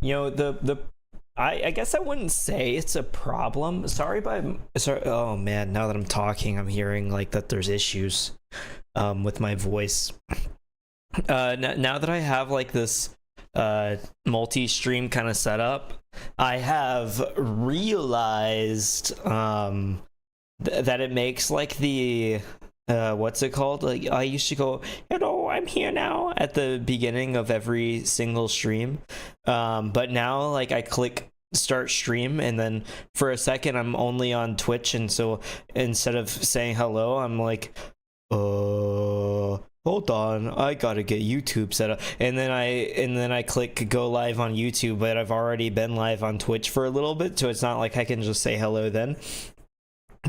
You know, I guess I wouldn't say it's a problem. Sorry. Oh man, now that I'm talking, I'm hearing like that there's issues with my voice. Now that I have like this multi-stream kind of setup, I have realized that it makes like the what's it called? Like I used to go, hello, I'm here now at the beginning of every single stream. But now like I click start stream and then for a second I'm only on Twitch, and so instead of saying hello, I'm like, hold on, I gotta get YouTube set up, and then I click go live on YouTube, but I've already been live on Twitch for a little bit, so it's not like I can just say hello then,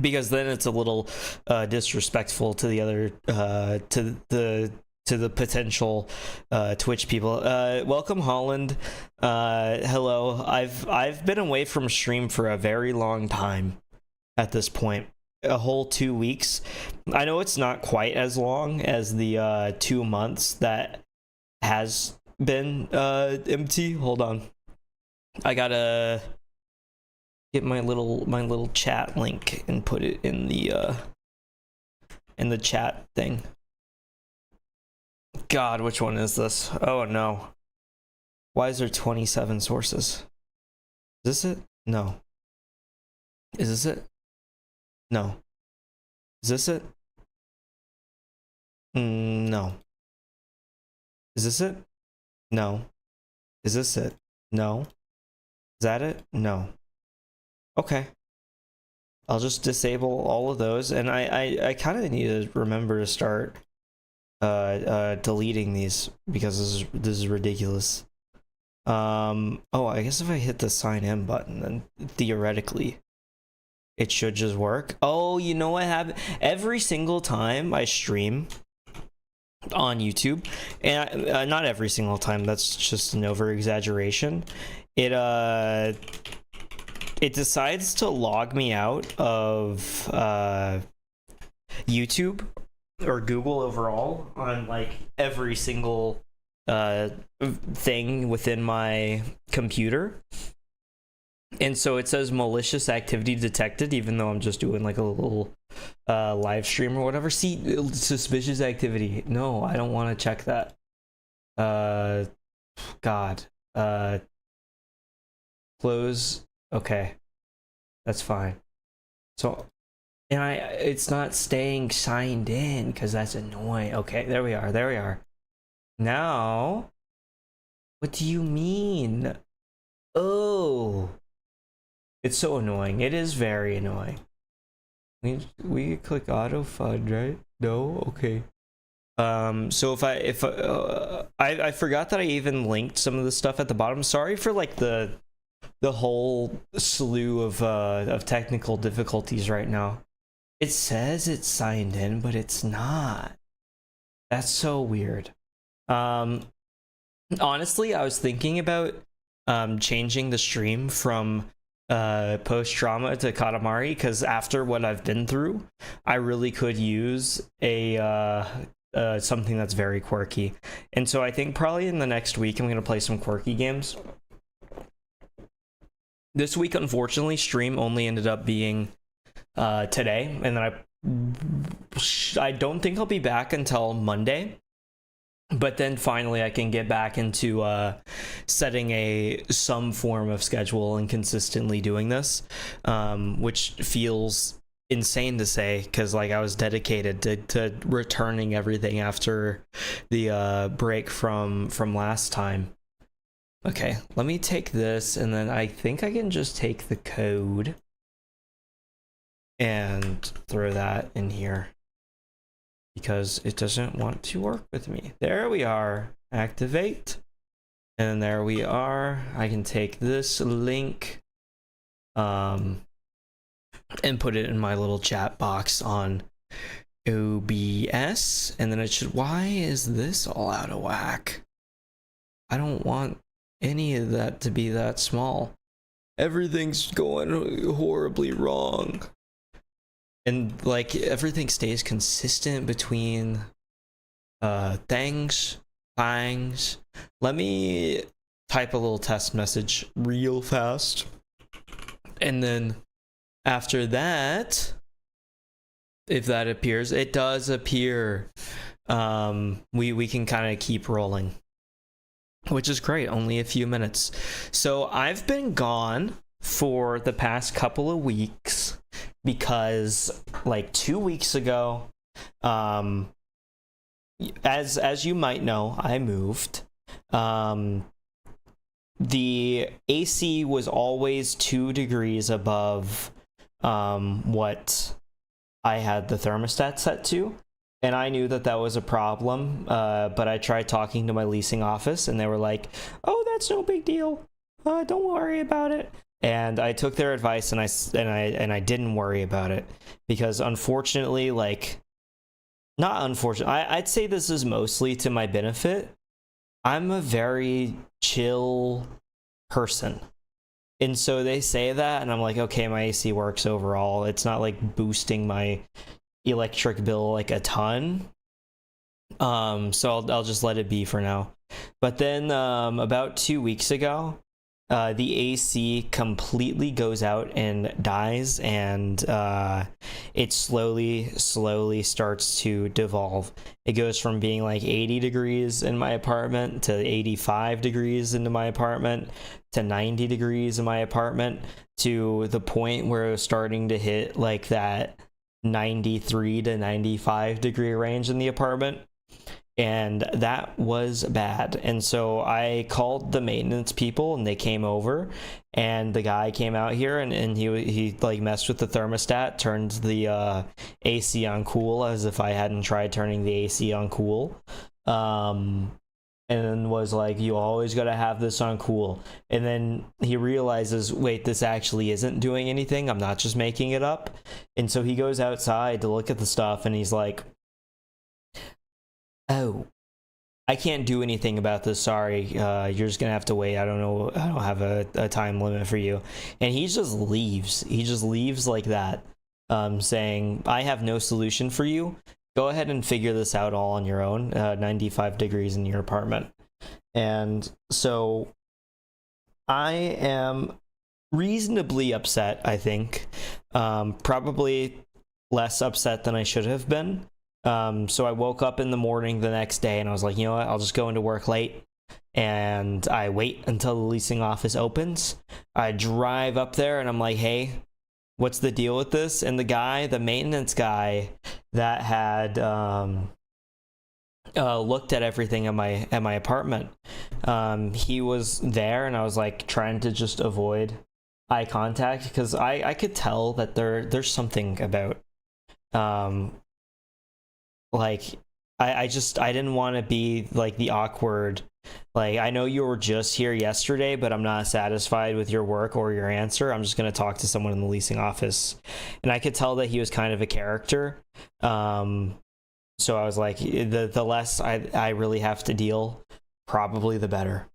because then it's a little disrespectful to the other to the potential Twitch people. Welcome Holland. Hello. I've been away from stream for a very long time at this point. A whole 2 weeks. I know it's not quite as long as the 2 months that has been empty. Hold on. I gotta get my little chat link and put it in the chat thing. God, which one is this? Oh no. Why is there 27 sources? Is this it? No. Is this it? No. Is this it? No. Is this it? No. Is this it? No. Is that it? No. Okay. I'll just disable all of those, and I kind of need to remember to start deleting these, because this is ridiculous. Oh, I guess if I hit the sign in button, then theoretically it should just work. Oh, you know what happened? Every single time I stream on YouTube, and not every single time, that's just an over exaggeration, it decides to log me out of YouTube or Google overall on like every single thing within my computer. And so it says malicious activity detected, even though I'm just doing like a little live stream or whatever. See, suspicious activity. No, I don't want to check that. God. Close. Okay. That's fine. So, and it's not staying signed in because that's annoying. Okay, there we are. There we are. Now, what do you mean? Oh. It's so annoying. It is very annoying. We click auto FUD, right? No? Okay. So if I forgot that I even linked some of the stuff at the bottom. Sorry for like the whole slew of technical difficulties right now. It says it's signed in, but it's not. That's so weird. Honestly, I was thinking about changing the stream from post trauma to Katamari, because after what I've been through, I really could use a something that's very quirky. And so I think probably in the next week I'm gonna play some quirky games. This week, unfortunately, stream only ended up being today, and then I don't think I'll be back until Monday. But then finally I can get back into setting some form of schedule and consistently doing this, which feels insane to say, because like I was dedicated to returning everything after the break from last time. Okay, let me take this, and then I think I can just take the code and throw that in here, because it doesn't want to work with me. There we are. Activate. And there we are. I can take this link and put it in my little chat box on OBS. And then it should... Why is this all out of whack? I don't want any of that to be that small. Everything's going horribly wrong. And like everything stays consistent between things, fangs. Let me type a little test message real fast. And then after that, if that appears, it does appear, we can kind of keep rolling, which is great. Only a few minutes. So I've been gone for the past couple of weeks because like 2 weeks ago, as you might know, I moved. The AC was always 2 degrees above what I had the thermostat set to, and I knew that that was a problem, but I tried talking to my leasing office, and they were like, oh, that's no big deal, don't worry about it. And I took their advice, and I didn't worry about it, because unfortunately, like, not unfortunately, I'd say this is mostly to my benefit. I'm a very chill person. And so they say that, and I'm like, okay, my AC works overall. It's not like boosting my electric bill like a ton. So I'll just let it be for now. But then about 2 weeks ago, the AC completely goes out and dies, and it slowly starts to devolve. It goes from being like 80 degrees in my apartment to 85 degrees into my apartment to 90 degrees in my apartment, to the point where it was starting to hit like that 93 to 95 degree range in the apartment. And that was bad. And so I called the maintenance people, and they came over, and the guy came out here, and he like messed with the thermostat, turned the AC on cool, as if I hadn't tried turning the AC on cool. And then was like, you always got to have this on cool. And then he realizes, wait, this actually isn't doing anything. I'm not just making it up. And so he goes outside to look at the stuff, and he's like, oh, I can't do anything about this. Sorry. You're just going to have to wait. I don't know. I don't have a time limit for you. And he just leaves. He just leaves like that, saying, I have no solution for you. Go ahead and figure this out all on your own. 95 degrees in your apartment. And so I am reasonably upset, I think. Probably less upset than I should have been. So I woke up in the morning the next day, and I was like, you know what, I'll just go into work late, and I wait until the leasing office opens. I drive up there, and I'm like, hey, what's the deal with this? And the maintenance guy that had looked at everything at my apartment, he was there, and I was like trying to just avoid eye contact, because I could tell that there's something about like I didn't want to be like the awkward, like, I know you were just here yesterday, but I'm not satisfied with your work or your answer. I'm just going to talk to someone in the leasing office. And I could tell that he was kind of a character. So I was like, the less I really have to deal, probably the better.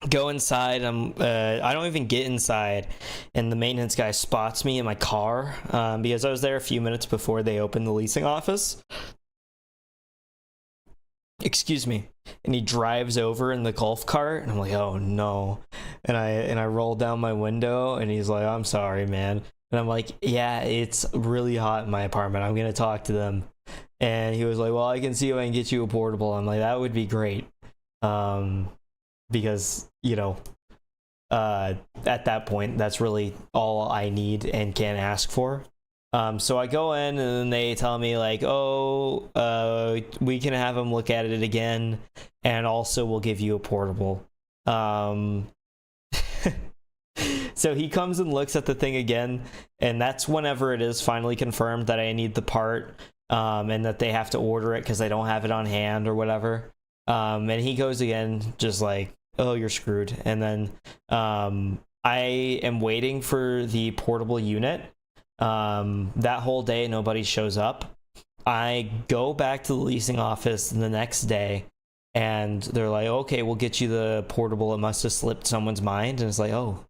Go inside. I don't even get inside, and the maintenance guy spots me in my car, because I was there a few minutes before they opened the leasing office. Excuse me. And he drives over in the golf cart, and I'm like, oh no. And I roll down my window, and he's like, I'm sorry, man. And I'm like, yeah, it's really hot in my apartment. I'm gonna talk to them. And he was like, well, I can see if I can get you a portable. I'm like, that would be great. Because, you know, at that point, that's really all I need and can ask for. So I go in, and then they tell me like, oh, we can have him look at it again, and also we'll give you a portable. So he comes and looks at the thing again, and that's whenever it is finally confirmed that I need the part, and that they have to order it because they don't have it on hand or whatever. And he goes again, just like, oh, you're screwed. And then I am waiting for the portable unit. That whole day, nobody shows up. I go back to the leasing office the next day, and they're like, okay, we'll get you the portable. It must have slipped someone's mind. And it's like, oh,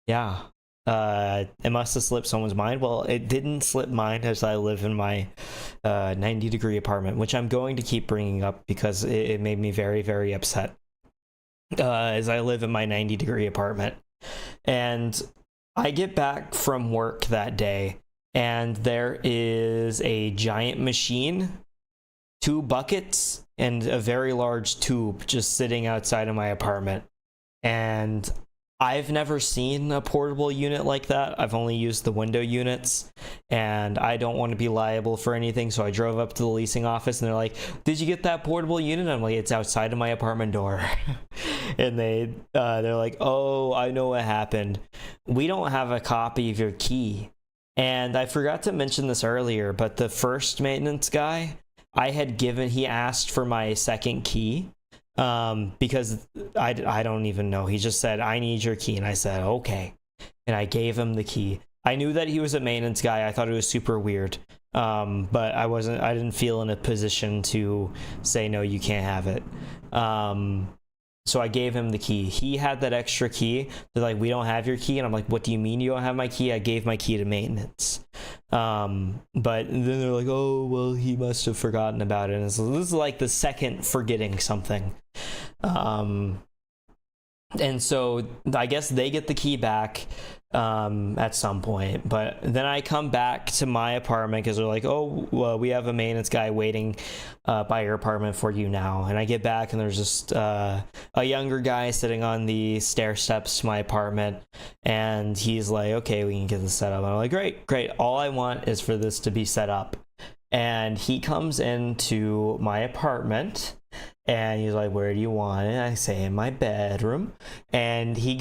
yeah. It must have slipped someone's mind. Well, it didn't slip mine, as I live in my 90 degree apartment, which I'm going to keep bringing up because it made me very, very upset. as I live in my 90-degree apartment. And I get back from work that day, and there is a giant machine, 2 buckets, and a very large tube just sitting outside of my apartment. And I've never seen a portable unit like that. I've only used the window units, and I don't want to be liable for anything. So I drove up to the leasing office, and they're like, "Did you get that portable unit?" I'm like, "It's outside of my apartment door." And they're like, "Oh, I know what happened. We don't have a copy of your key." And I forgot to mention this earlier, but the first maintenance guy, he asked for my second key, because I don't even know. He just said, "I need your key," and I said, "Okay," and I gave him the key. I knew that he was a maintenance guy. I thought it was super weird, but I didn't feel in a position to say, "No, you can't have it." So I gave him the key. He had that extra key. They're like, "We don't have your key," and I'm like, "What do you mean you don't have my key? I gave my key to maintenance." But then they're like, "Oh, well, he must have forgotten about it." And so this is like the second forgetting something. And so I guess they get the key back at some point, but then I come back to my apartment because they're like, "Oh, well, we have a maintenance guy waiting by your apartment for you now." And I get back, and there's just a younger guy sitting on the stair steps to my apartment, and he's like, "Okay, we can get this set up." And I'm like, great, all I want is for this to be set up. And he comes into my apartment, and he's like, "Where do you want it?" I say, "In my bedroom." And he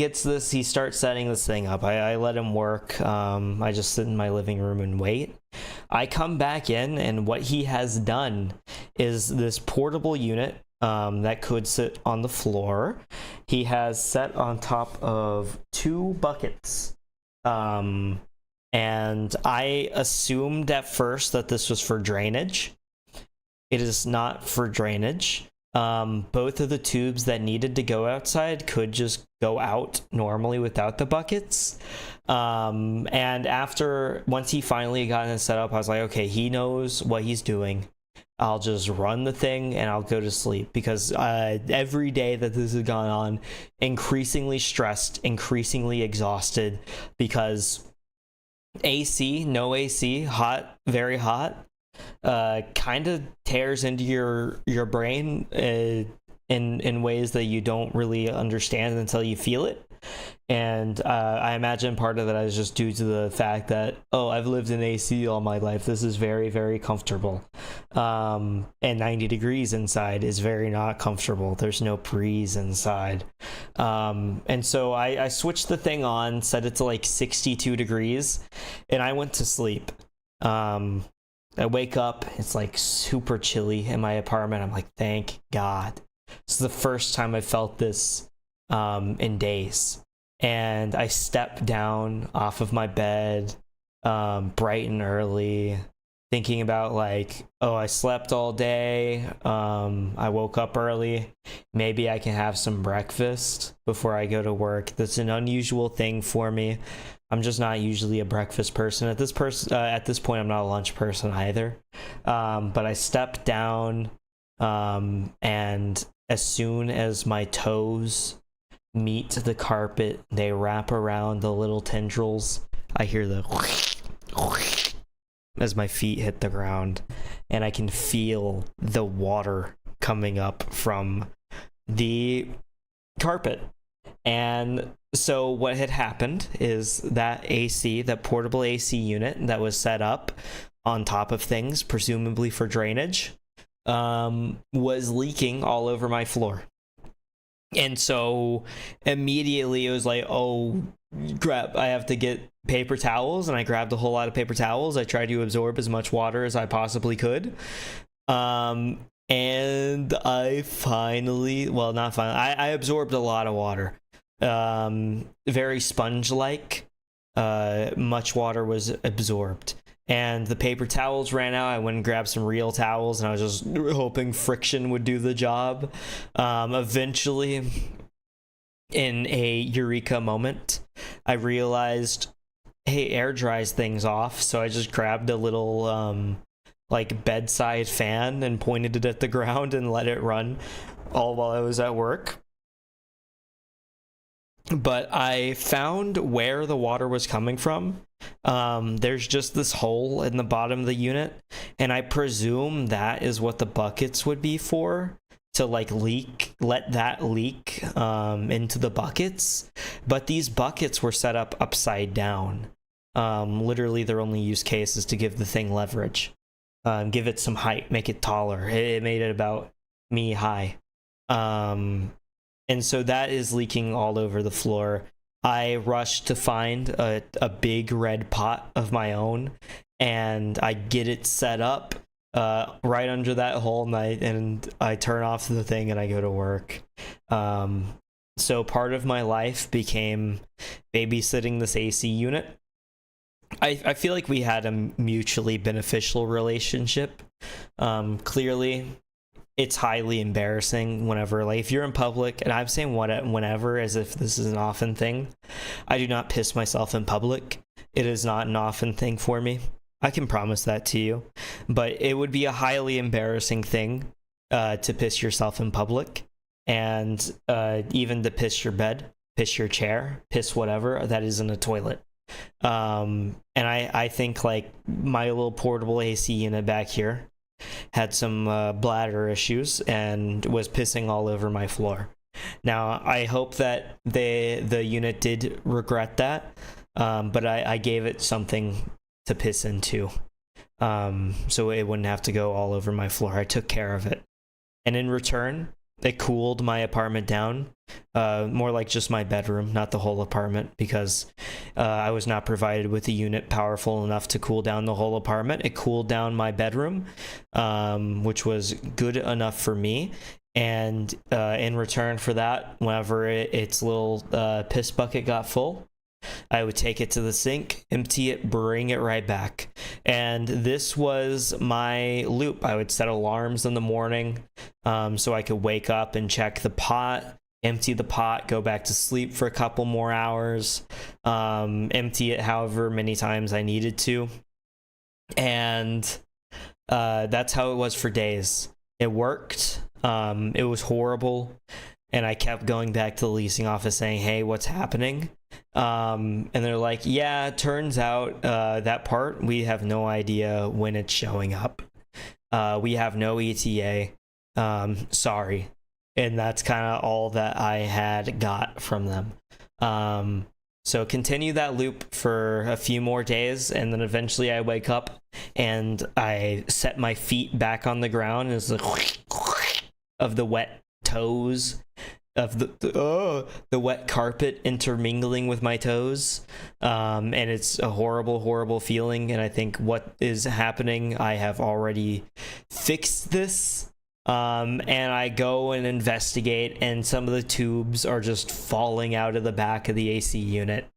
starts setting this thing up. I let him work. I just sit in my living room and wait. I come back in, and what he has done is this portable unit that could sit on the floor. He has set on top of 2 buckets. And I assumed at first that this was for drainage. It is not for drainage. Both of the tubes that needed to go outside could just go out normally without the buckets. And once he finally got it set up, I was like, okay, he knows what he's doing. I'll just run the thing and I'll go to sleep, because every day that this has gone on, increasingly stressed, increasingly exhausted, because no AC, hot, very hot, kind of tears into your brain in ways that you don't really understand until you feel it. And I imagine part of that is just due to the fact that, oh, I've lived in AC all my life. This is very, very comfortable. And 90 degrees inside is very not comfortable. There's no breeze inside. And so I switched the thing on, set it to like 62 degrees, and I went to sleep. I wake up, it's like super chilly in my apartment. I'm like, thank God. This is the first time I felt this in days. And I stepped down off of my bed bright and early, thinking about like, oh, I slept all day. I woke up early. Maybe I can have some breakfast before I go to work. That's an unusual thing for me. I'm just not usually a breakfast person. At this point, I'm not a lunch person either. But I stepped down, and as soon as my toes meet the carpet, they wrap around the little tendrils. I hear the as my feet hit the ground, and I can feel the water coming up from the carpet. And so what had happened is that portable AC unit that was set up on top of things, presumably for drainage, was leaking all over my floor. And so immediately it was like, oh, crap, I have to get paper towels. And I grabbed a whole lot of paper towels. I tried to absorb as much water as I possibly could. And I finally, well, not finally, I absorbed a lot of water. Very sponge-like. Much water was absorbed. And the paper towels ran out. I went and grabbed some real towels, and I was just hoping friction would do the job. Eventually, in a eureka moment, I realized, hey, air dries things off. So I just grabbed a little like bedside fan and pointed it at the ground and let it run all while I was at work. but I found where the water was coming from. There's just this hole in the bottom of the unit, and I presume that is what the buckets would be for, to like let that leak into the buckets. But these buckets were set up upside down. Literally their only use case is to give the thing leverage, give it some height, make it taller. It made it about me high. And so that is leaking all over the floor. I rushed to find a big red pot of my own, and I get it set up right under that hole, and I turn off the thing and I go to work. So part of my life became babysitting this AC unit. I feel like we had a mutually beneficial relationship. Clearly, it's highly embarrassing whenever, like, if you're in public, and I'm saying whenever as if this is an often thing. I do not piss myself in public. It is not an often thing for me. I can promise that to you. But it would be a highly embarrassing thing to piss yourself in public, and even to piss your bed, piss your chair, piss whatever that is in a toilet. And I think, like, my little portable AC unit back here had some bladder issues and was pissing all over my floor. Now, I hope that the unit did regret that, but I gave it something to piss into, so it wouldn't have to go all over my floor. I took care of it, and in return, it cooled my apartment down, more like just my bedroom, not the whole apartment, because I was not provided with a unit powerful enough to cool down the whole apartment. It cooled down my bedroom, which was good enough for me. And in return for that, whenever its little piss bucket got full, I would take it to the sink, empty it, bring it right back. And this was my loop. I would set alarms in the morning, so I could wake up and check the pot, empty the pot, go back to sleep for a couple more hours, empty it however many times I needed to. And that's how it was for days. It worked. It was horrible. And I kept going back to the leasing office saying, hey, what's happening? And they're like, yeah, it turns out that part, we have no idea when it's showing up. We have no ETA. Sorry. And that's kind of all that I had got from them. So continue that loop for a few more days, and then eventually I wake up and I set my feet back on the ground, and it's like of the wet toes of the wet carpet intermingling with my toes, and it's a horrible feeling. And I think, what is happening? I have already fixed this. And I go and investigate, and some of the tubes are just falling out of the back of the AC unit.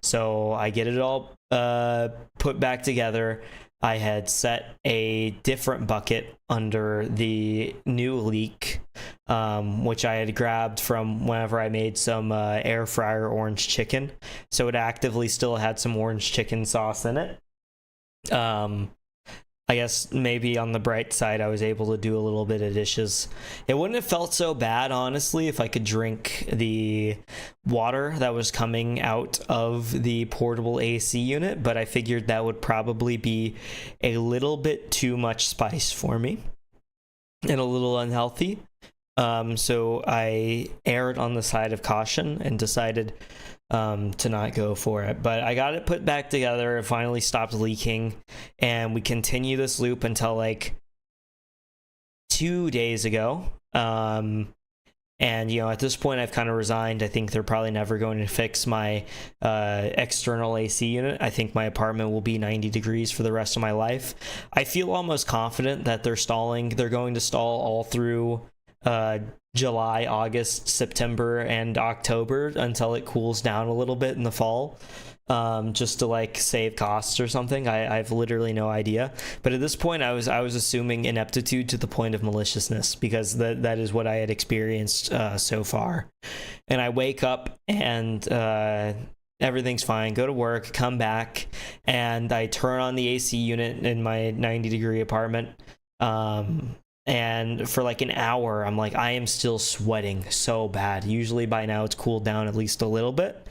So I get it all put back together. I had set a different bucket under the new leak, which I had grabbed from whenever I made some air fryer orange chicken. So it actively still had some orange chicken sauce in it. I guess maybe on the bright side, I was able to do a little bit of dishes. It wouldn't have felt so bad, honestly, if I could drink the water that was coming out of the portable AC unit, but I figured that would probably be a little bit too much spice for me and a little unhealthy. So I erred on the side of caution and decided to not go for it. But I got it put back together. It finally stopped leaking, and we continue this loop until like 2 days ago. And at this point I've kind of resigned. I think they're probably never going to fix my external AC unit. I think my apartment will be 90 degrees for the rest of my life. I feel almost confident that they're going to stall all through July, August, September, and October until it cools down a little bit in the fall, just to like save costs or something. I've literally no idea. But at this point, I was assuming ineptitude to the point of maliciousness, because that is what I had experienced so far. And I wake up and everything's fine. Go to work, come back, and I turn on the AC unit in my 90-degree apartment. And for like an hour, I'm like, I am still sweating so bad. Usually by now it's cooled down at least a little bit.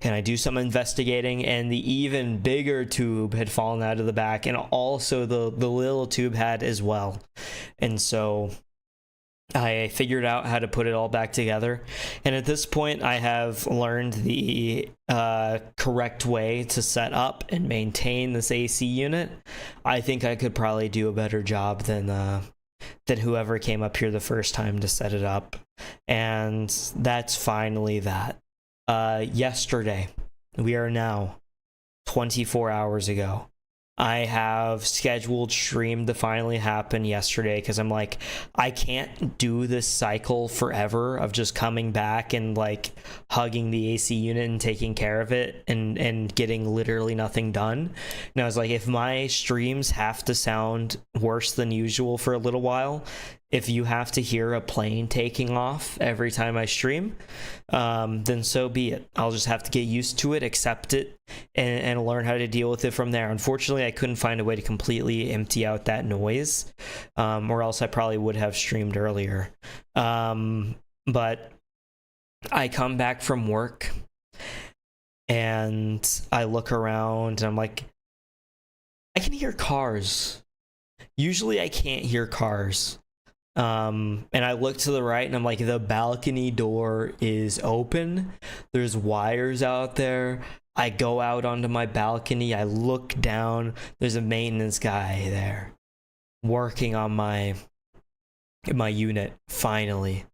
And I do some investigating, and the even bigger tube had fallen out of the back, and also the little tube had as well. And so I figured out how to put it all back together. And at this point, I have learned the correct way to set up and maintain this AC unit. I think I could probably do a better job than whoever came up here the first time to set it up. And that's finally that. Yesterday, we are now 24 hours ago, I have scheduled stream to finally happen yesterday, because I'm like, I can't do this cycle forever of just coming back and like hugging the AC unit and taking care of it and getting literally nothing done. And I was like, if my streams have to sound worse than usual for a little while, if you have to hear a plane taking off every time I stream, then so be it. I'll just have to get used to it, accept it, and learn how to deal with it from there. Unfortunately, I couldn't find a way to completely empty out that noise, or else I probably would have streamed earlier. But I come back from work, and I look around, and I'm like, I can hear cars. Usually I can't hear cars. And I look to the right, and I'm like, the balcony door is open. There's wires out there. I go out onto my balcony. I look down. There's a maintenance guy there working on my unit, finally.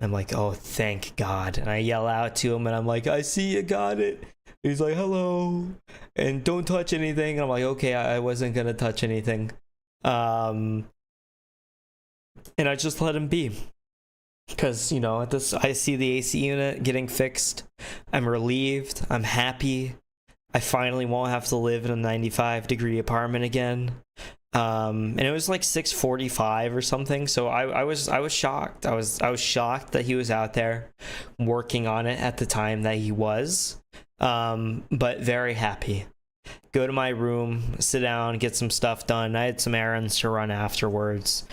I'm like, oh, thank God. And I yell out to him, and I'm like, I see you got it. He's like, hello. And don't touch anything. And I'm like, okay, I wasn't going to touch anything. And I just let him be, because, you know, I see the AC unit getting fixed. I'm relieved. I'm happy. I finally won't have to live in a 95-degree apartment again. And it was like 6:45 or something. So I was shocked. I was shocked that he was out there working on it at the time that he was. But very happy. Go to my room, sit down, get some stuff done. I had some errands to run afterwards.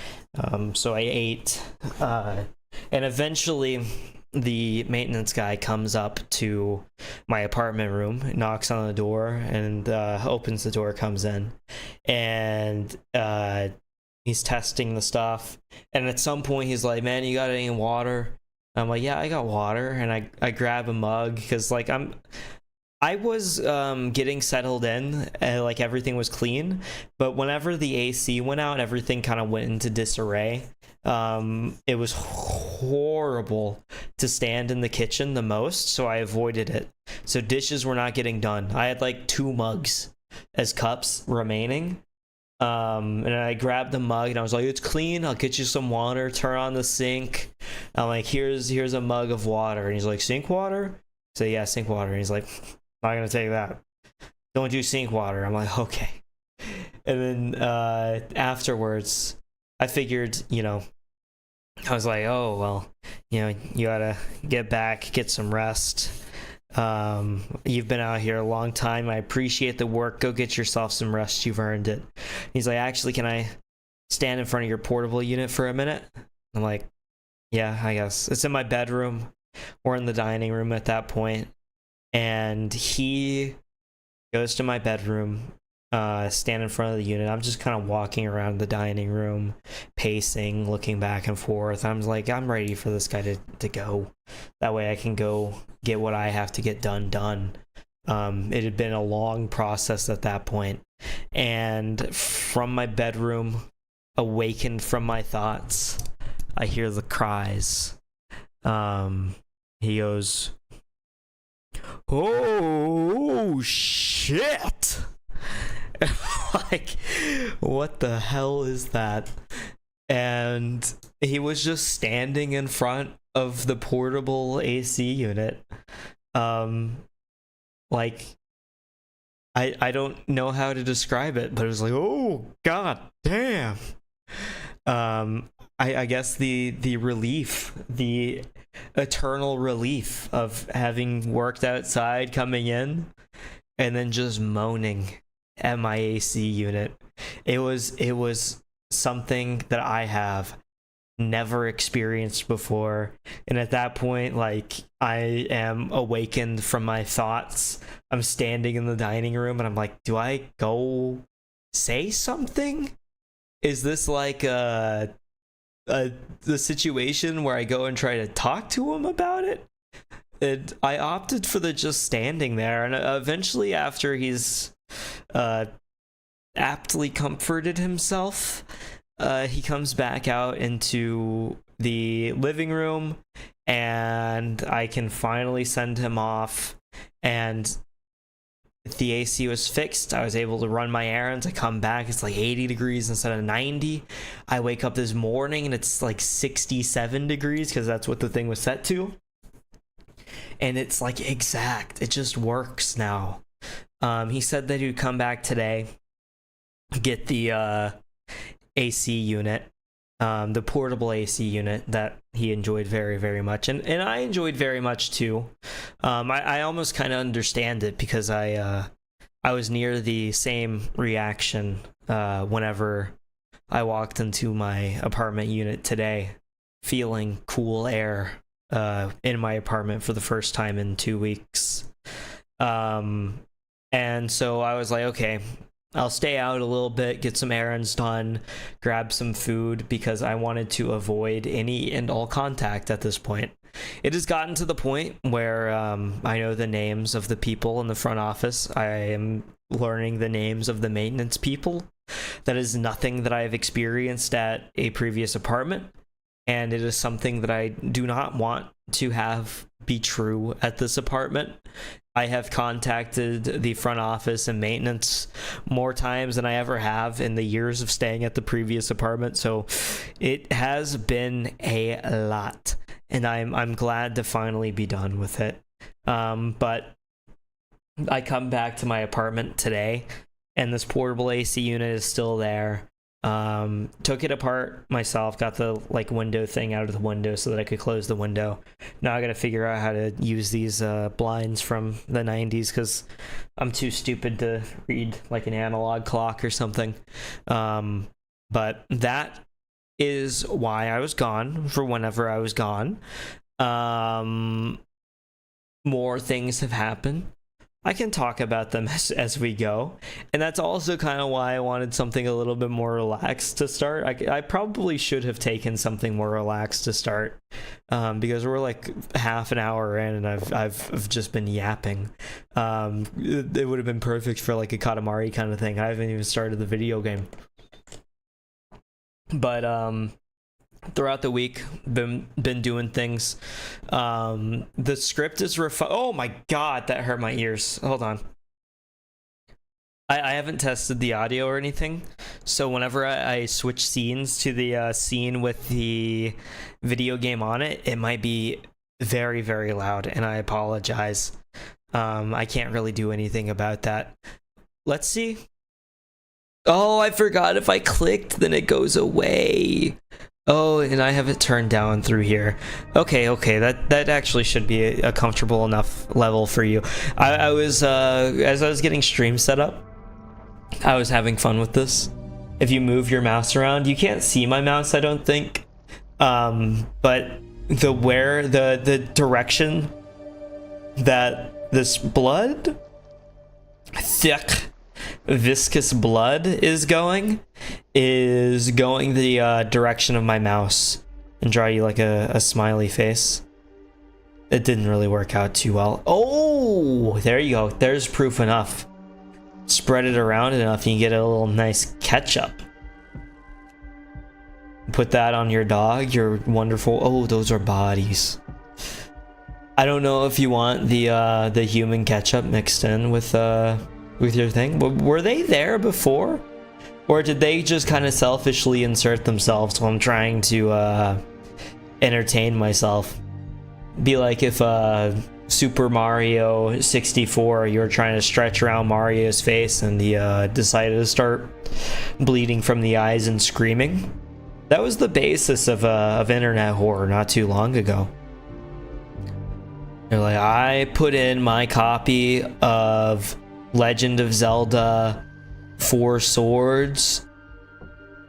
So I ate, and eventually the maintenance guy comes up to my apartment room, knocks on the door, and opens the door, comes in, and he's testing the stuff. And at some point he's like, man, you got any water? I'm like, yeah, I got water. And I grab a mug, because like I was getting settled in, like everything was clean, but whenever the AC went out, everything kind of went into disarray. It was horrible to stand in the kitchen the most, so I avoided it. So dishes were not getting done. I had like 2 mugs as cups remaining. And I grabbed the mug, and I was like, it's clean, I'll get you some water. Turn on the sink. I'm like, here's a mug of water. And he's like, sink water? So yeah, sink water. And he's like, not gonna take that. Don't do sink water. I'm like, okay. And then afterwards, I figured, you know, I was like, oh well, you know, you gotta get back, get some rest. You've been out here a long time. I appreciate the work. Go get yourself some rest. You've earned it. He's like, actually, can I stand in front of your portable unit for a minute? I'm like, yeah, I guess. It's in my bedroom. We're in the dining room at that point. And he goes to my bedroom, stand in front of the unit. I'm just kind of walking around the dining room, pacing, looking back and forth. I'm like, I'm ready for this guy to go. That way I can go get what I have to get done. It had been a long process at that point. And from my bedroom, awakened from my thoughts, I hear the cries. He goes, oh shit. Like, what the hell is that? And he was just standing in front of the portable AC unit. Like, I don't know how to describe it, but it was like, oh god damn. I guess the relief, the eternal relief of having worked outside, coming in, and then just moaning at my AC unit. It was something that I have never experienced before. And at that point, like, I am awakened from my thoughts. I'm standing in the dining room and I'm like, do I go say something? Is this like the situation where I go and try to talk to him about it? And I opted for the just standing there, and eventually, after he's aptly comforted himself, he comes back out into the living room, and I can finally send him off, and the AC was fixed. I was able to run my errands. I come back, it's like 80 degrees instead of 90. I wake up this morning and it's like 67 degrees because that's what the thing was set to. And it's like exact. It just works now. He said that he would come back today, get the AC unit, the portable AC unit that he enjoyed very, very much. And I enjoyed very much too. I almost kind of understand it because I was near the same reaction whenever I walked into my apartment unit today, feeling cool air in my apartment for the first time in 2 weeks. And so I was like, okay, I'll stay out a little bit, get some errands done, grab some food, because I wanted to avoid any and all contact at this point. It has gotten to the point where I know the names of the people in the front office. I am learning the names of the maintenance people. That is nothing that I've experienced at a previous apartment, and it is something that I do not want to have be true at this apartment. I have contacted the front office and maintenance more times than I ever have in the years of staying at the previous apartment, so it has been a lot, and I'm glad to finally be done with it. But I come back to my apartment today, and this portable AC unit is still there. Took it apart myself, got the like window thing out of the window so that I could close the window. Now I gotta figure out how to use these blinds from the 90s because I'm too stupid to read like an analog clock or something. But that is why I was gone for whenever I was gone. More things have happened. I can talk about them as we go, and that's also kind of why I wanted something a little bit more relaxed to start. I probably should have taken something more relaxed to start, because we're like half an hour in, and I've just been yapping. It would have been perfect for like a Katamari kind of thing. I haven't even started the video game, but throughout the week, been doing things. The script is oh my god, that hurt my ears. Hold on. I haven't tested the audio or anything, so whenever I switch scenes to the scene with the video game on it, it might be very, very loud, and I apologize. I can't really do anything about that. Let's see. Oh, I forgot if I clicked, then it goes away. Oh, and I have it turned down through here. Okay, that actually should be a comfortable enough level for you. I was, as I was getting stream set up, I was having fun with this. If you move your mouse around, you can't see my mouse, I don't think. But the direction that this blood, thick, viscous blood is going the direction of my mouse, and draw you like a smiley face. It didn't really work out too well. Oh, there you go. There's proof enough. Spread it around enough, you can get a little nice ketchup. Put that on your dog, your wonderful. Oh, those are bodies. I don't know if you want the human ketchup mixed in with your thing. Were they there before? Or did they just kind of selfishly insert themselves while I'm trying to entertain myself? Be like if Super Mario 64, you were trying to stretch around Mario's face and he decided to start bleeding from the eyes and screaming. That was the basis of internet horror not too long ago. They're like, I put in my copy of Legend of Zelda 4 Swords,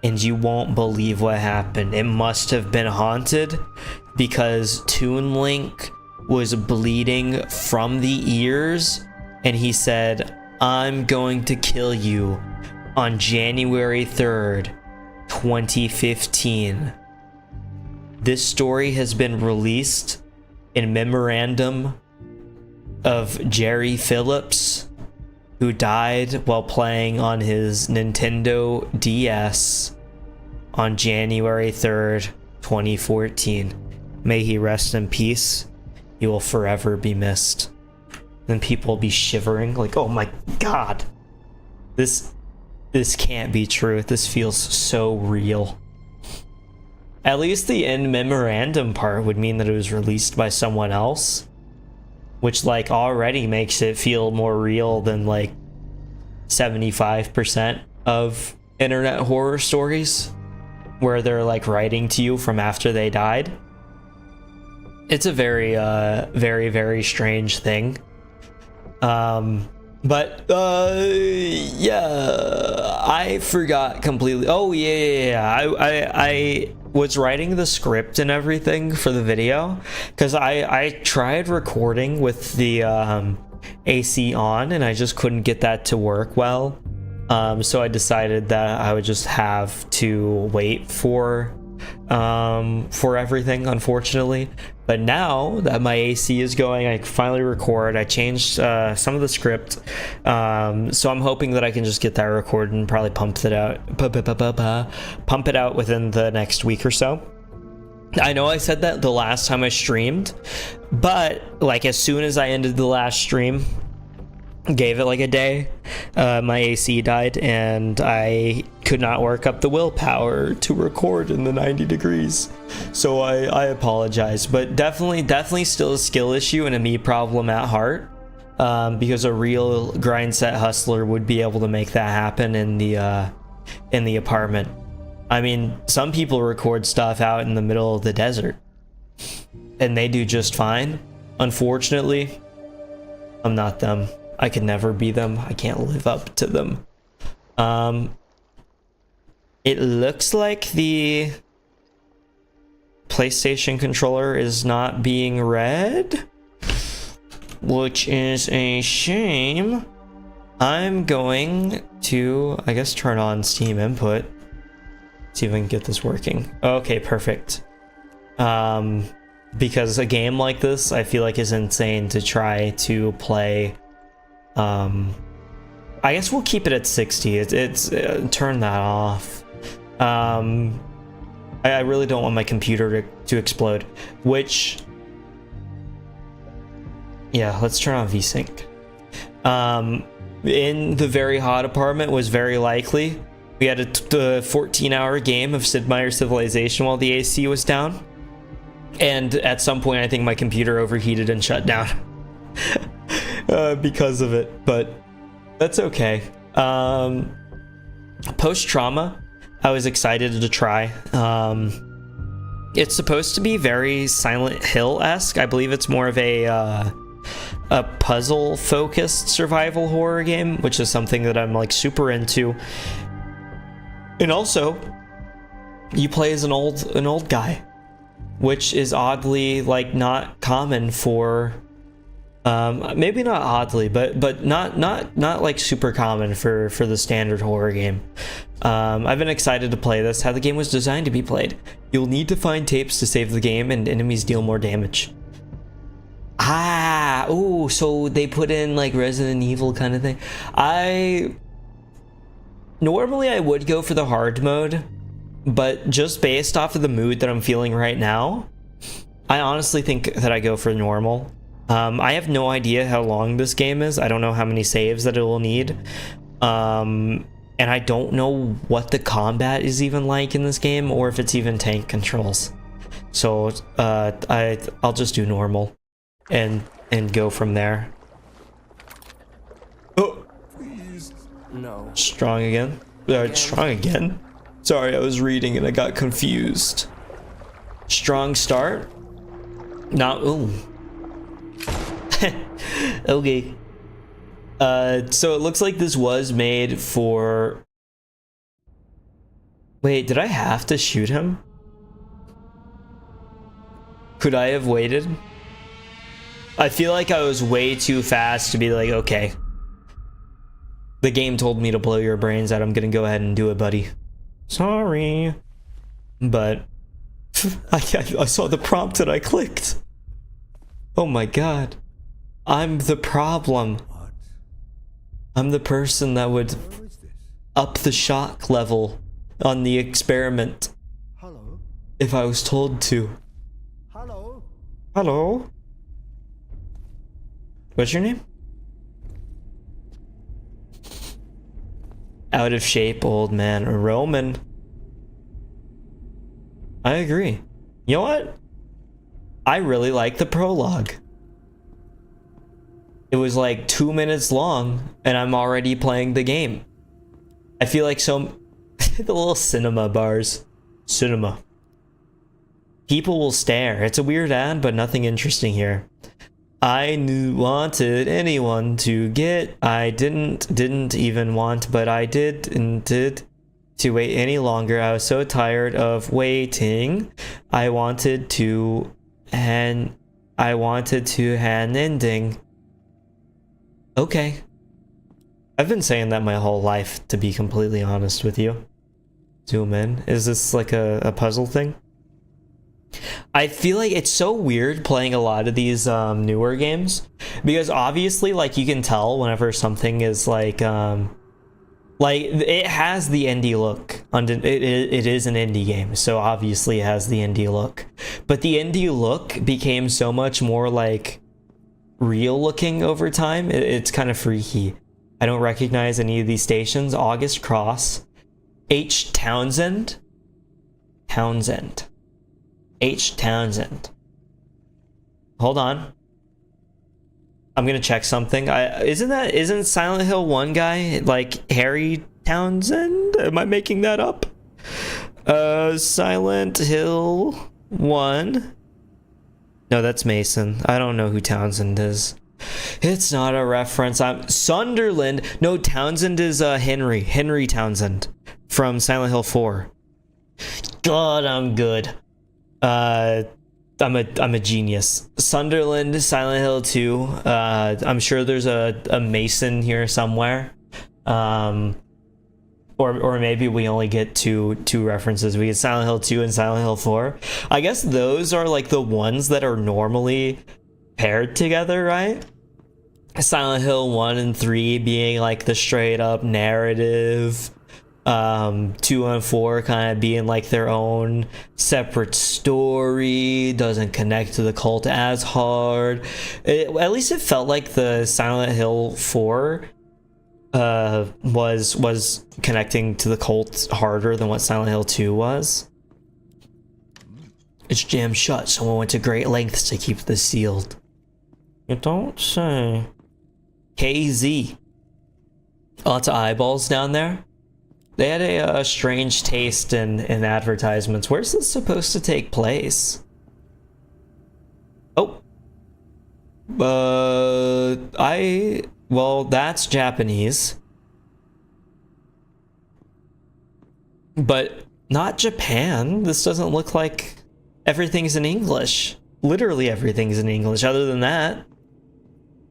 and you won't believe what happened. It must have been haunted because Toon Link was bleeding from the ears, and he said, "I'm going to kill you on January 3rd, 2015. This story has been released in memorandum of Jerry Phillips, who died while playing on his Nintendo DS on January 3rd, 2014. May he rest in peace. He will forever be missed." Then people will be shivering like, oh my god, this can't be true. This feels so real. At least the in memorandum part would mean that it was released by someone else, which like already makes it feel more real than like 75% of internet horror stories where they're like writing to you from after they died. It's a very very, very strange thing. But yeah, I forgot completely. Oh yeah. I was writing the script and everything for the video because I tried recording with the AC on, and I just couldn't get that to work well. So I decided that I would just have to wait for everything, unfortunately. But now that my AC is going, I can finally record. I changed some of the script, so I'm hoping that I can just get that recorded and probably pump it out within the next week or so. I know I said that the last time I streamed, but like as soon as I ended the last stream, gave it like a day, my AC died and I could not work up the willpower to record in the 90 degrees. So I apologize, but definitely still a skill issue and a me problem at heart, because a real grind set hustler would be able to make that happen in the apartment. I mean, some people record stuff out in the middle of the desert and they do just fine. Unfortunately, I'm not them. I could never be them. I can't live up to them. It looks like the PlayStation controller is not being read, which is a shame. I'm going to, I guess, turn on Steam input. See if I can get this working. Okay, perfect. Because a game like this, I feel like is insane to try to play. I guess we'll keep it at 60. It's turn that off. I really don't want my computer to explode, which, yeah, let's turn on VSync. In the very hot apartment was very likely. We had a 14-hour game of Sid Meier's Civilization while the AC was down. And at some point, I think my computer overheated and shut down. Because of it, but that's okay. Post-trauma, I was excited to try. It's supposed to be very Silent Hill-esque. I believe it's more of a puzzle-focused survival horror game, which is something that I'm like super into. And also, you play as an old guy, which is oddly like not common for. Maybe not oddly, but not like super common for the standard horror game. I've been excited to play this. How the game was designed to be played. You'll need to find tapes to save the game, and enemies deal more damage. Oh, so they put in like Resident Evil kind of thing. Normally I would go for the hard mode, but just based off of the mood that I'm feeling right now, I honestly think that I go for normal. I have no idea how long this game is. I don't know how many saves that it will need. And I don't know what the combat is even like in this game, or if it's even tank controls. So I'll just do normal and go from there. Oh, please, no. Strong again. Strong again. Sorry, I was reading and I got confused. Strong start. Not ooh. Okay. So it looks like this was made for Wait, did I have to shoot him? Could I have waited? I feel like I was way too fast to be like, okay. The game told me to blow your brains out. I'm gonna go ahead and do it, buddy. Sorry. But I saw the prompt and I clicked. Oh my god. I'm the problem. I'm the person that would up the shock level on the experiment. Hello? If I was told to. Hello? Hello? What's your name? Out of shape, old man. Roman. I agree. You know what? I really like the prologue. It was like 2 minutes long, and I'm already playing the game. I feel like the little cinema bars. Cinema. People will stare. It's a weird ad, but nothing interesting here. I wanted anyone to get. I didn't even want, but I did to wait any longer. I was so tired of waiting. I wanted to hand ending. Okay. I've been saying that my whole life, to be completely honest with you. Zoom in. Is this like a puzzle thing? I feel like it's so weird playing a lot of these newer games, because obviously, like, you can tell whenever something is like it has the indie look. It is an indie game, so obviously it has the indie look. But the indie look became so much more like real looking over time. It's kind of freaky. I don't recognize any of these stations. August Cross, H Townsend. H Townsend. Hold on. I'm gonna check something. Isn't Silent Hill 1 guy like Harry Townsend? Am I making that up? Silent Hill 1. No, that's Mason. I don't know who Townsend is. It's not a reference. I'm Sunderland. No, Townsend is Henry Townsend from Silent Hill 4. God, I'm good. I'm a genius. Sunderland, Silent Hill 2. I'm sure there's a Mason here somewhere. Or maybe we only get two references. We get Silent Hill 2 and Silent Hill 4. I guess those are like the ones that are normally paired together, right? Silent Hill 1 and 3 being like the straight up narrative. 2 and 4 kind of being like their own separate story, doesn't connect to the cult as hard. At least it felt like the Silent Hill 4 was connecting to the cult harder than what Silent Hill 2 was. It's jammed shut. Someone went to great lengths to keep this sealed. You don't say. KZ. Lots of eyeballs down there. They had a strange taste in advertisements. Where's this supposed to take place? Oh. Well, that's Japanese. But not Japan. This doesn't look like everything's in English. Literally everything's in English. Other than that,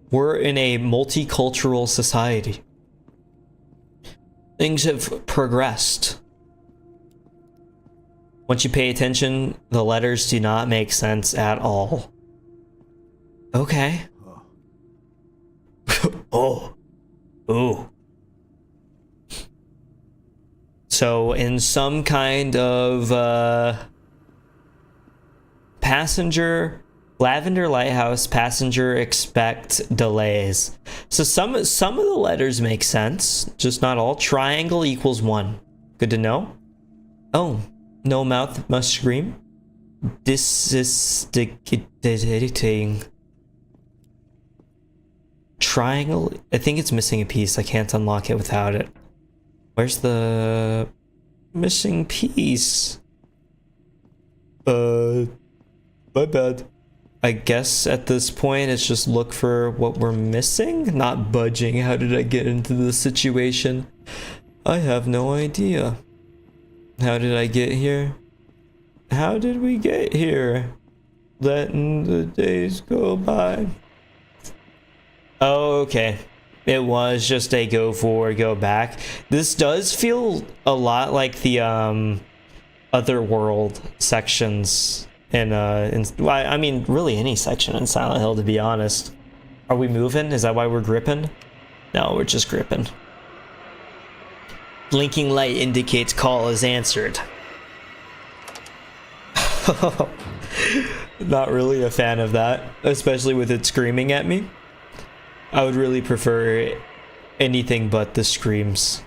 we're in a multicultural society. Things have progressed. Once you pay attention, the letters do not make sense at all. Okay. Oh. Ooh. So in some kind of Lavender Lighthouse passenger expect delays. So some of the letters make sense, just not all. Triangle equals 1. Good to know. Oh, no mouth must scream. This is the editing. Triangle. I think it's missing a piece. I can't unlock it without it. Where's the missing piece? My bad. I guess at this point it's just look for what we're missing, not budging. How did I get into this situation? I have no idea. How did I get here? How did we get here? Letting the days go by. Oh, okay. It was just a go forward, go back. This does feel a lot like the other world sections I mean really any section in Silent Hill, to be honest. Are we moving? Is that why we're gripping? No, we're just gripping. Blinking light indicates call is answered. Not really a fan of that, especially with it screaming at me. I would really prefer anything but the screams,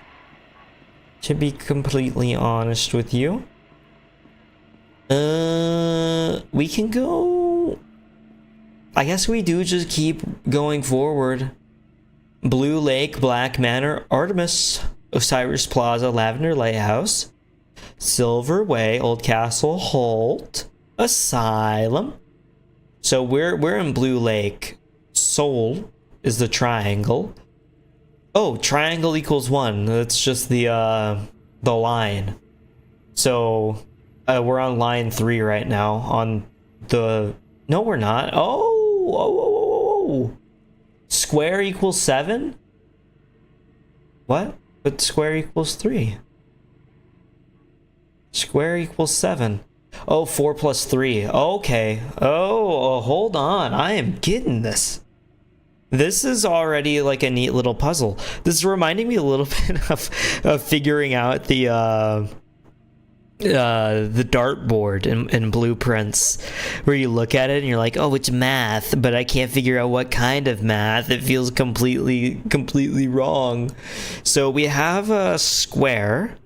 to be completely honest with you. We can go... I guess we do just keep going forward. Blue Lake, Black Manor, Artemis, Osiris Plaza, Lavender Lighthouse, Silver Way, Old Castle, Holt, Asylum. So we're in Blue Lake. Soul is the triangle. Oh, triangle equals 1. That's just the line. So we're on line 3 right now on the... No, we're not. Oh. Square equals 7? What? But square equals 3. Square equals 7. Oh, 4 plus 3. Okay. Oh, hold on. I am getting this. This is already like a neat little puzzle. This is reminding me a little bit of figuring out the dartboard in Blueprints, where you look at it and you're like, oh, it's math, but I can't figure out what kind of math. It feels completely wrong. So we have a square,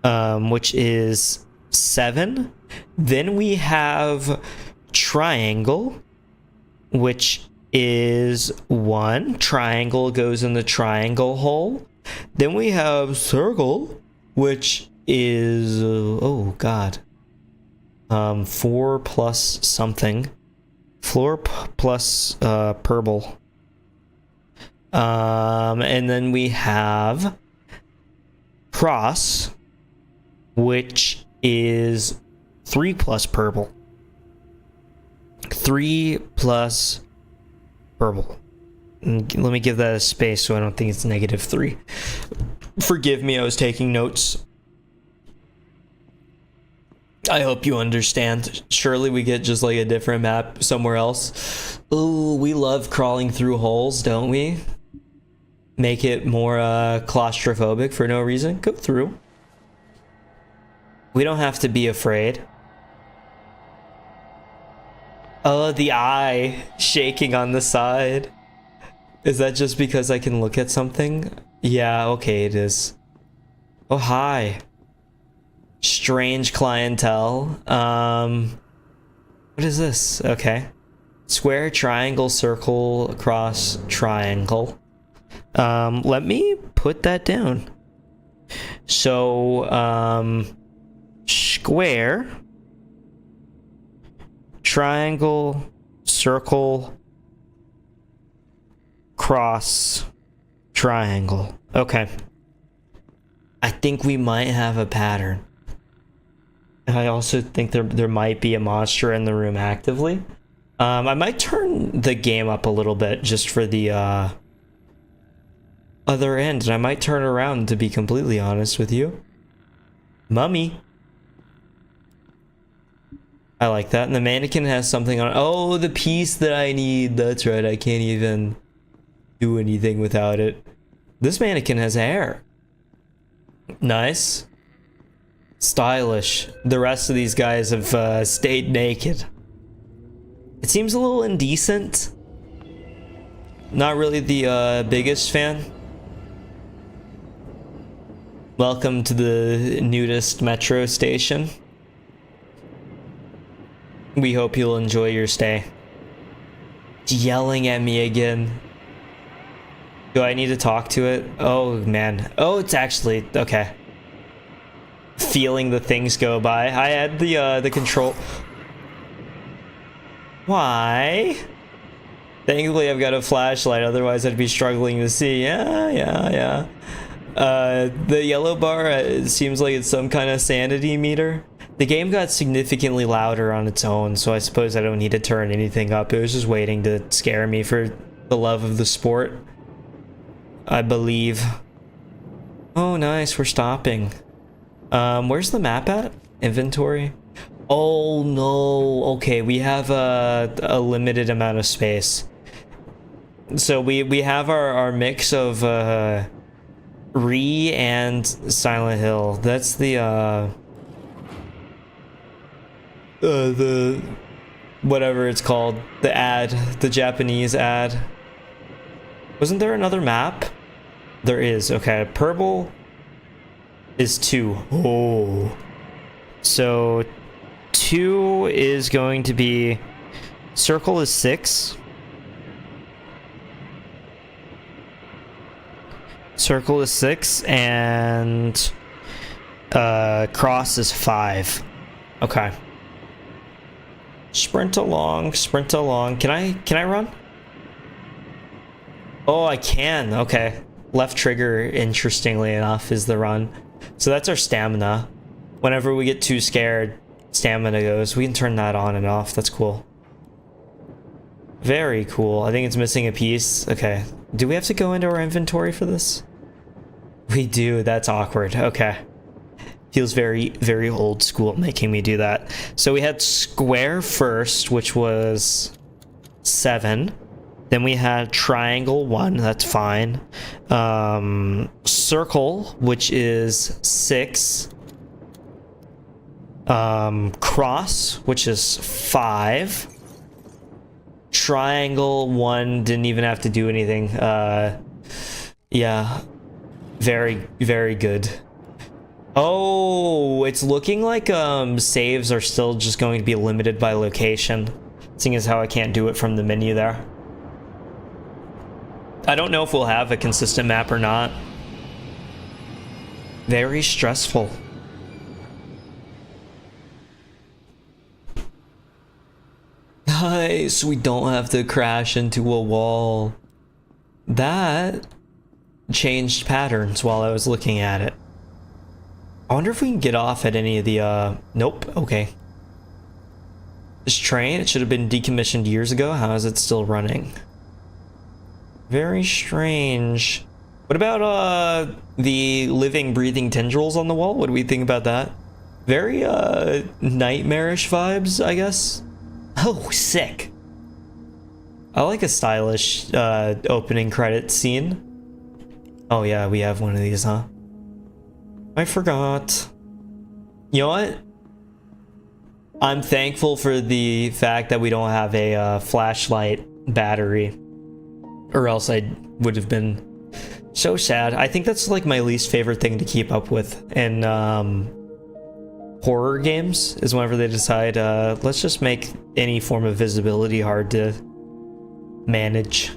which is 7. Then we have triangle, which is 1. Triangle goes in the triangle hole. Then we have circle, which is oh god, 4 plus something, 4 plus purple, and then we have cross, which is 3 plus purple. 3 plus purple. Let me give that a space so I don't think it's -3. Forgive me, I was taking notes. I hope you understand. Surely we get just like a different map somewhere else. Ooh, we love crawling through holes, don't we? Make it more claustrophobic for no reason. Go through. We don't have to be afraid. Oh, the eye shaking on the side. Is that just because I can look at something? Yeah, okay, it is. Oh, hi. Strange clientele. What is this? Okay. Square, triangle, circle, cross, triangle. Let me put that down. So, square, triangle, circle, cross, triangle. Okay. I think we might have a pattern. I also think there might be a monster in the room actively. I might turn the game up a little bit just for the other end, and I might turn around, to be completely honest with you. Mummy. I like that. And the mannequin has something on. Oh, the piece that I need. That's right. I can't even do anything without it. This mannequin has hair. Nice. Stylish. The rest of these guys have stayed naked. It seems a little indecent. Not really the biggest fan. Welcome to the nudist metro station. We hope you'll enjoy your stay. It's yelling at me again. Do I need to talk to it? Oh man. Oh, it's actually okay. Feeling the things go by. I had the control. Why? Thankfully I've got a flashlight, otherwise I'd be struggling to see. Yeah. The yellow bar seems like it's some kind of sanity meter. The game got significantly louder on its own, so I suppose I don't need to turn anything up. It was just waiting to scare me for the love of the sport, I believe. Oh, nice. We're stopping. Where's the map at? Inventory? Oh, no. Okay, we have a limited amount of space. So we have our mix of Re and Silent Hill. That's the whatever it's called, the ad, the Japanese ad. Wasn't there another map? There is. Okay, purple is 2. Oh, so 2 is going to be, circle is 6, circle is 6, and cross is 5. Okay. Sprint along, sprint along. Can I run? Oh, I can. Okay. Left trigger, interestingly enough, is the run. So that's our stamina. Whenever we get too scared, stamina goes. We can turn that on and off. That's cool. Very cool. I think it's missing a piece. Okay. Do we have to go into our inventory for this? We do. That's awkward. Okay. Feels very, very old school making me do that. So we had square first, which was 7. Then we had triangle 1. That's fine. Circle, which is 6. Cross, which is 5. Triangle 1 didn't even have to do anything. Yeah. Very, very good. Oh, it's looking like saves are still just going to be limited by location, seeing as how I can't do it from the menu there. I don't know if we'll have a consistent map or not. Very stressful. Nice, we don't have to crash into a wall. That changed patterns while I was looking at it. I wonder if we can get off at any of the, nope, okay. This train, it should have been decommissioned years ago. How is it still running? Very strange. What about, the living, breathing tendrils on the wall? What do we think about that? Very, nightmarish vibes, I guess. Oh, sick. I like a stylish, opening credit scene. Oh yeah, we have one of these, huh? I forgot. You know what? I'm thankful for the fact that we don't have a flashlight battery, or else I would have been so sad. I think that's like my least favorite thing to keep up with in horror games, is whenever they decide let's just make any form of visibility hard to manage.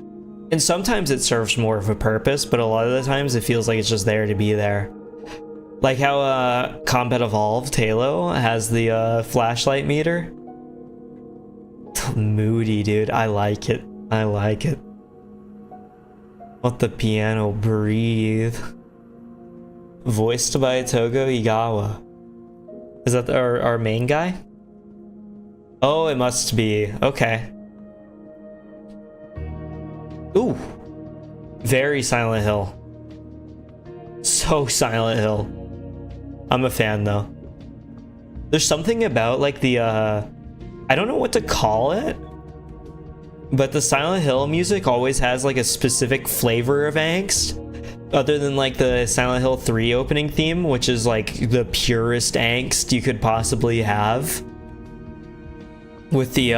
And sometimes it serves more of a purpose, but a lot of the times it feels like it's just there to be there. Like how Combat Evolved Halo has the flashlight meter. Moody, dude. I like it. I like it. Let the piano breathe. Voiced by Togo Igawa. Is that our main guy? Oh, it must be. Okay. Ooh. Very Silent Hill. So Silent Hill. I'm a fan though. There's something about like the I don't know what to call it, but the Silent Hill music always has like a specific flavor of angst, other than like the Silent Hill 3 opening theme, which is like the purest angst you could possibly have, with the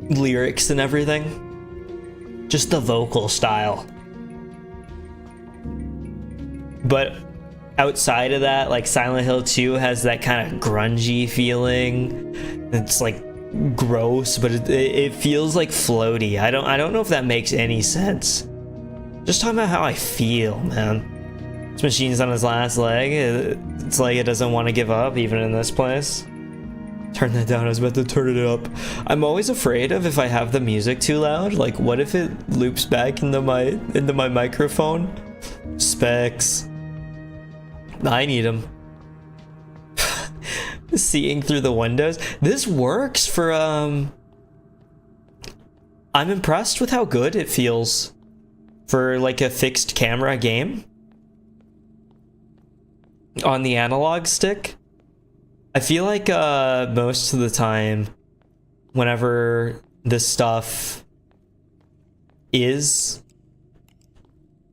lyrics and everything. Just the vocal style. But outside of that, like Silent Hill 2 has that kind of grungy feeling. It's like gross, but it feels like floaty. I don't know if that makes any sense. Just talking about how I feel, man. This machine's on his last leg. It's like it doesn't want to give up even in this place. Turn that down. I was about to turn it up. I'm always afraid of if I have the music too loud. Like, what if it loops back into my microphone? Specs. I need them. Seeing through the windows. This works for I'm impressed with how good it feels for like a fixed camera game on the analog stick. I feel like most of the time whenever this stuff is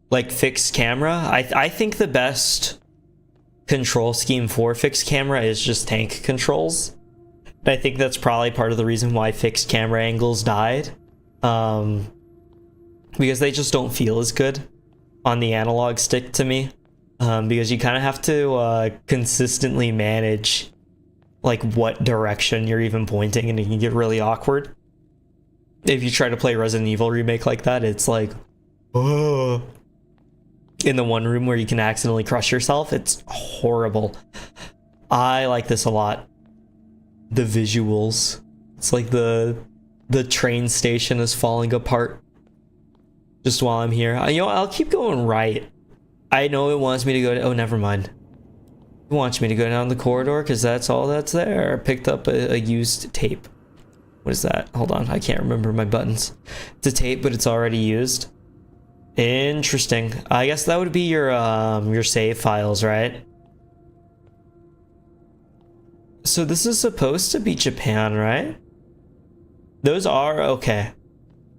like fixed camera, I think the best control scheme for fixed camera is just tank controls. And I think that's probably part of the reason why fixed camera angles died. Because they just don't feel as good on the analog stick to me. Because you kind of have to consistently manage like what direction you're even pointing, and it can get really awkward. If you try to play Resident Evil Remake like that, it's like, oh. In the one room where you can accidentally crush yourself, it's horrible. I like this a lot. The visuals. It's like the train station is falling apart just while I'm here. You know, I'll keep going right. I know it wants me to go to, oh, never mind. It wants me to go down the corridor because that's all that's there. I picked up a used tape. What is that? Hold on, I can't remember my buttons. It's a tape, but it's already used. Interesting. I guess that would be your save files, right? So this is supposed to be Japan, right? Those are okay.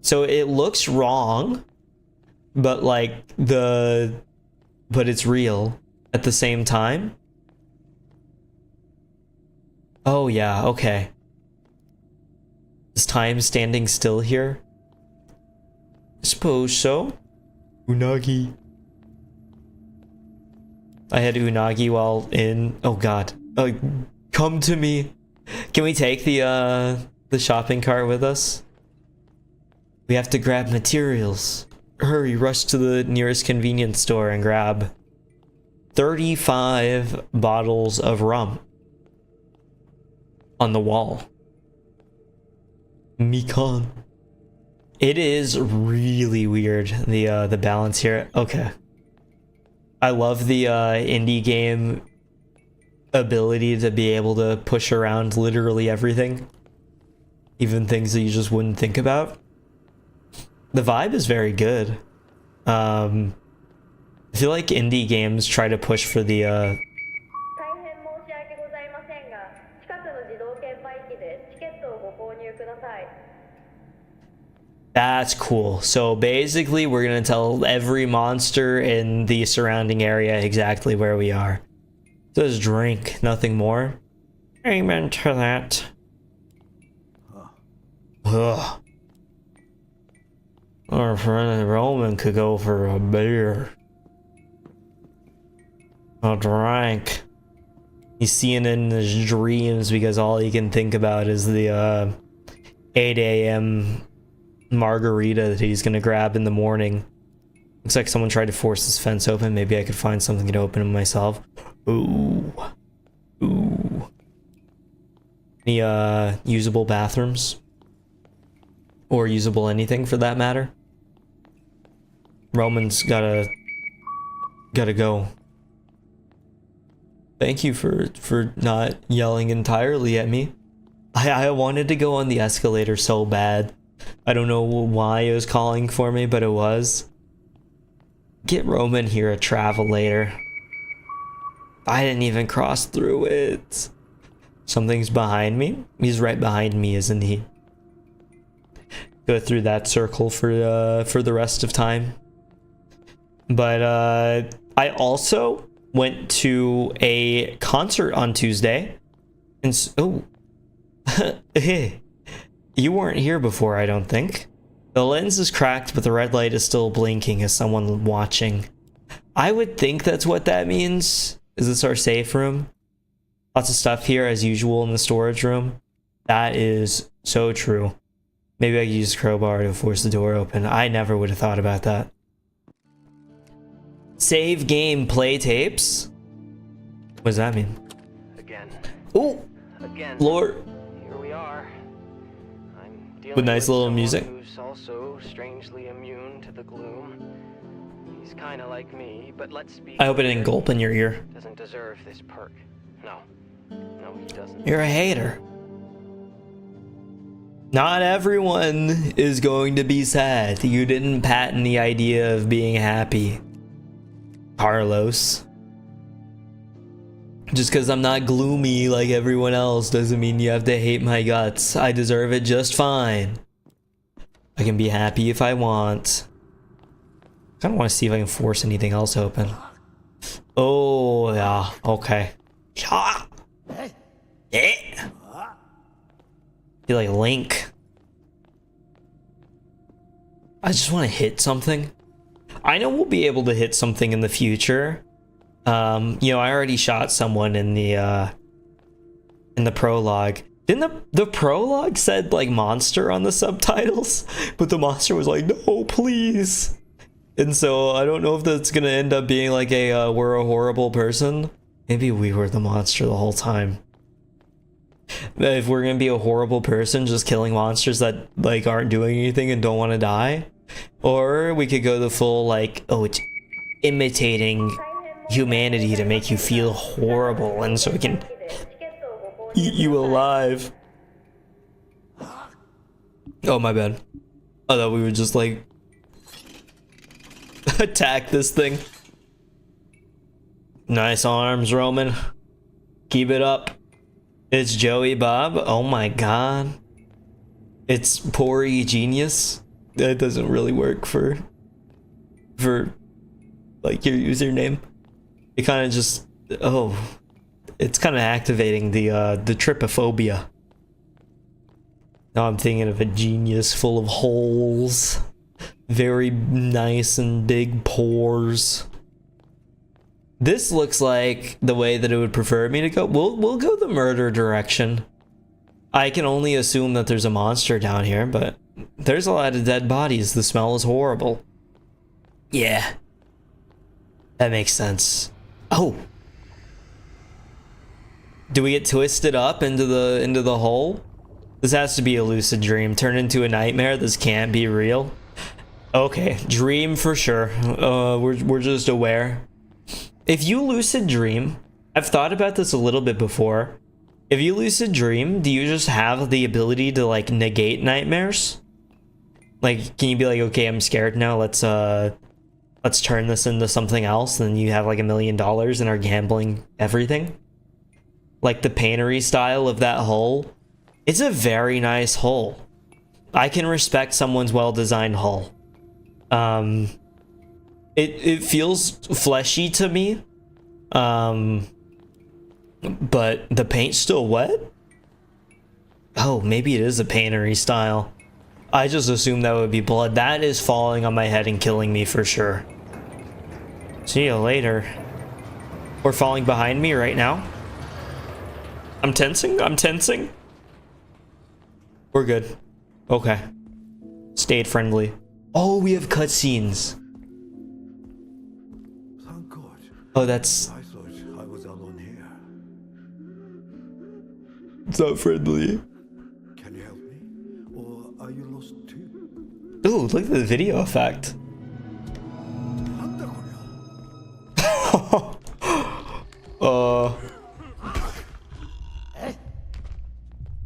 So it looks wrong, but like but it's real at the same time. Oh yeah, okay. Is time standing still here? I suppose so. Unagi. I had unagi while in. Oh god. Come to me. Can we take the shopping cart with us? We have to grab materials. Hurry, rush to the nearest convenience store and grab 35 bottles of rum on the wall. Mikan. It is really weird, the balance here. Okay. I love the indie game ability to be able to push around literally everything. Even things that you just wouldn't think about. The vibe is very good. I feel like indie games try to push for the That's cool. So basically we're gonna tell every monster in the surrounding area exactly where we are. It says drink, nothing more. Amen to that. Ugh. Our friend Roman could go for a beer. A drink. He's seeing it in his dreams because all he can think about is the 8 a.m. margarita that he's gonna grab in the morning. Looks like someone tried to force this fence open. Maybe I could find something to open it myself. Ooh. Ooh. Any usable bathrooms? Or usable anything for that matter? Roman's gotta go. Thank you for not yelling entirely at me. I wanted to go on the escalator so bad. I don't know why it was calling for me, but it was. Get Roman here a travelator. I didn't even cross through it. Something's behind me. He's right behind me, isn't he? Go through that circle for the rest of time. But I also went to a concert on Tuesday, and oh, you weren't here before, I don't think. The lens is cracked, but the red light is still blinking as someone watching. I would think that's what that means. Is this our safe room? Lots of stuff here as usual in the storage room. That is so true. Maybe I could use a crowbar to force the door open. I never would have thought about that. Save game play tapes? What does that mean? Again. Oh! again. Floor. Here we are. I'm dealing With nice little someone music. who's also strangely immune to the gloom. He's kind of like me, but let's be I hope it clear, didn't gulp in your ear. doesn't deserve this perk. No, he doesn't. You're a hater. Not everyone is going to be sad. You didn't patent the idea of being happy, Carlos. Just because I'm not gloomy like everyone else doesn't mean you have to hate my guts. I deserve it just fine. I can be happy if I want. I don't want to see if I can force anything else open. Oh, yeah. Okay. Yeah. Yeah. Be like Link. I just want to hit something. I know we'll be able to hit something in the future. You know, I already shot someone in the prologue. Didn't the prologue said like monster on the subtitles? But the monster was like, no, please. And so I don't know if that's gonna end up being like a we're a horrible person. Maybe we were the monster the whole time. If we're gonna be a horrible person just killing monsters that like aren't doing anything and don't want to die, or we could go the full like, oh, it's imitating humanity to make you feel horrible and so it can eat you alive. Oh, my bad. I thought we would just like attack this thing. Nice arms, Roman. Keep it up. It's Joey Bob. Oh my god. It's Pori Genius. That doesn't really work for like your username. It kind of just, oh, it's kind of activating the trypophobia. Now I'm thinking of a genius full of holes, very nice and big pores. This looks like the way that it would prefer me to go. We'll go the murder direction. I can only assume that there's a monster down here, but there's a lot of dead bodies. The smell is horrible. Yeah, that makes sense. Oh, do we get twisted up into the hole? This has to be a lucid dream. Turn into a nightmare. This can't be real. Okay, dream for sure. We're just aware. If you lucid dream, I've thought about this a little bit before. If you lucid dream, do you just have the ability to like negate nightmares? Like, can you be like, okay, I'm scared now. Let's turn this into something else. And then you have like $1 million and are gambling everything. Like the paintery style of that hole. It's a very nice hole. I can respect someone's well-designed hull. It feels fleshy to me. But the paint's still wet? Oh, maybe it is a paintery style. I just assumed that would be blood. That is falling on my head and killing me for sure. See you later. Or falling behind me right now. I'm tensing. I'm tensing. We're good. Okay. Stayed friendly. Oh, we have cutscenes. Thank God. Oh, that's... I thought I was alone here. It's not friendly. Can you help me? Or are you lost too? Ooh, look at the video effect.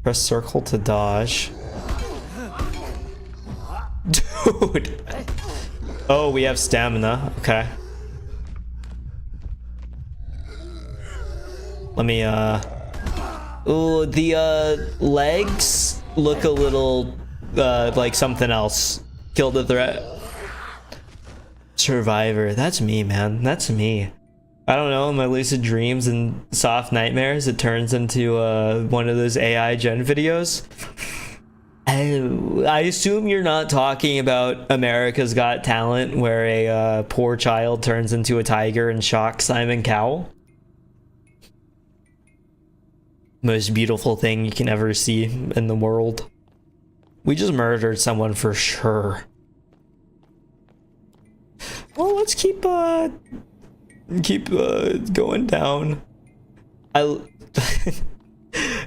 Press circle to dodge. Dude. Oh, we have stamina. Okay. Let me, ooh, the, legs look a little, like something else. Kill the threat. Survivor. That's me, man. That's me. I don't know, in my lucid dreams and soft nightmares, it turns into one of those AI gen videos. I assume you're not talking about America's Got Talent, where a poor child turns into a tiger and shocks Simon Cowell. Most beautiful thing you can ever see in the world. We just murdered someone for sure. Well, let's keep going down.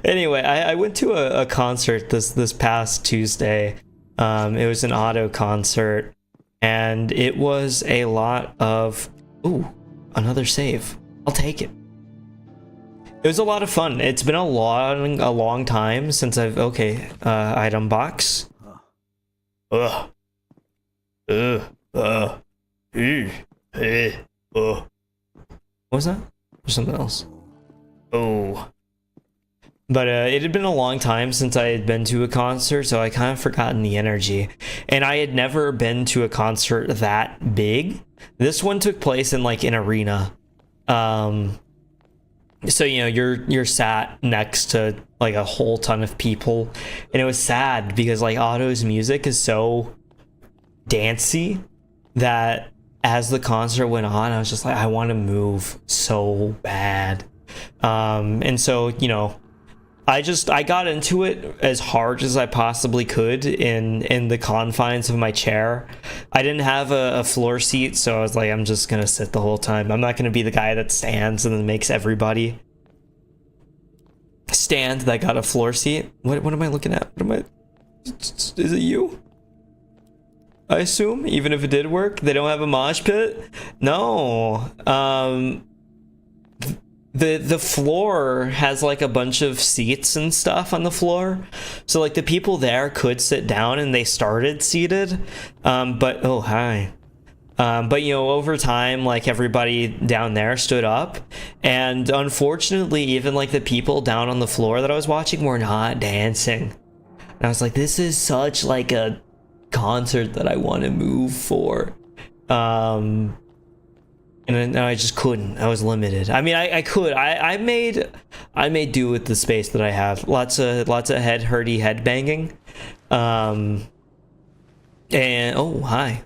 Anyway, I went to a concert this past Tuesday. It was an auto concert, and it was a lot of another save. I'll take it. It was a lot of fun. It's been a long time since I've item box. What was that? Or something else? Oh. But it had been a long time since I had been to a concert, so I kind of forgotten the energy. And I had never been to a concert that big. This one took place in like an arena. So you know, you're sat next to like a whole ton of people, and it was sad because like Otto's music is so dancey that as the concert went on, I was just like, I want to move so bad. And so, you know, I got into it as hard as I possibly could in the confines of my chair. I didn't have a floor seat, so I was like, I'm just gonna sit the whole time. I'm not gonna be the guy that stands and then makes everybody stand that got a floor seat. What am I looking at? Is it you? I assume, even if it did work, they don't have a mosh pit? No. The floor has like a bunch of seats and stuff on the floor, so like the people there could sit down and they started seated, but oh hi. But you know, over time, like everybody down there stood up, and unfortunately even like the people down on the floor that I was watching were not dancing. And I was like, this is such like a concert that I want to move for. And I just couldn't. I was limited. I mean, I could. I made do with the space that I have. Lots of head banging. And oh hi.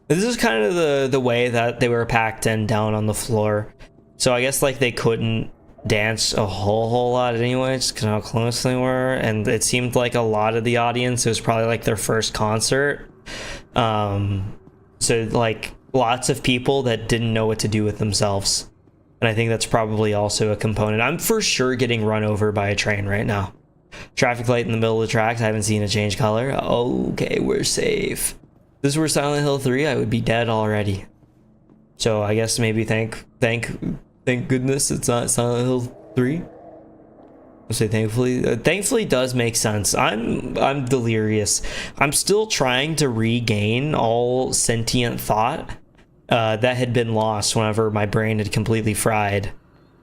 This is kind of the way that they were packed in down on the floor. So I guess like they couldn't dance a whole lot anyway, just because how close they were, and it seemed like a lot of the audience, it was probably like their first concert. So like lots of people that didn't know what to do with themselves, and I think that's probably also a component. I'm for sure getting run over by a train right now. Traffic light in the middle of the tracks. I haven't seen it change color. Okay, we're safe. If this were Silent Hill 3, I would be dead already. So I guess maybe thank goodness it's not Silent Hill 3. I'll say thankfully. Thankfully does make sense. I'm delirious. I'm still trying to regain all sentient thought that had been lost whenever my brain had completely fried.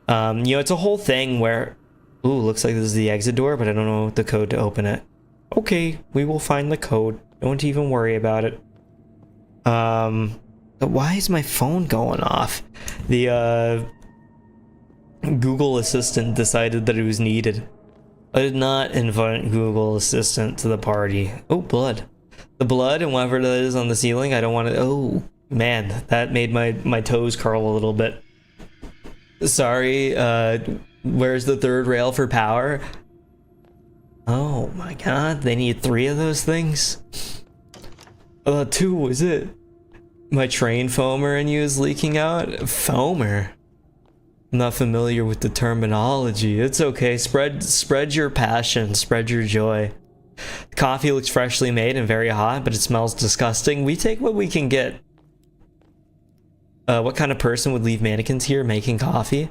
You know, it's a whole thing where, ooh, looks like this is the exit door, but I don't know the code to open it. Okay, we will find the code. Don't even worry about it. Why is my phone going off? The Google Assistant decided that it was needed. I did not invite Google Assistant to the party. Oh, blood. The blood and whatever that is on the ceiling, I don't want to... Oh, man, that made my toes curl a little bit. Sorry, where's the third rail for power? Oh my god, they need 3 of those things? 2 is it? My train foamer in you is leaking out? Foamer? I'm not familiar with the terminology. It's okay. Spread your passion. Spread your joy. The coffee looks freshly made and very hot, but it smells disgusting. We take what we can get. What kind of person would leave mannequins here making coffee?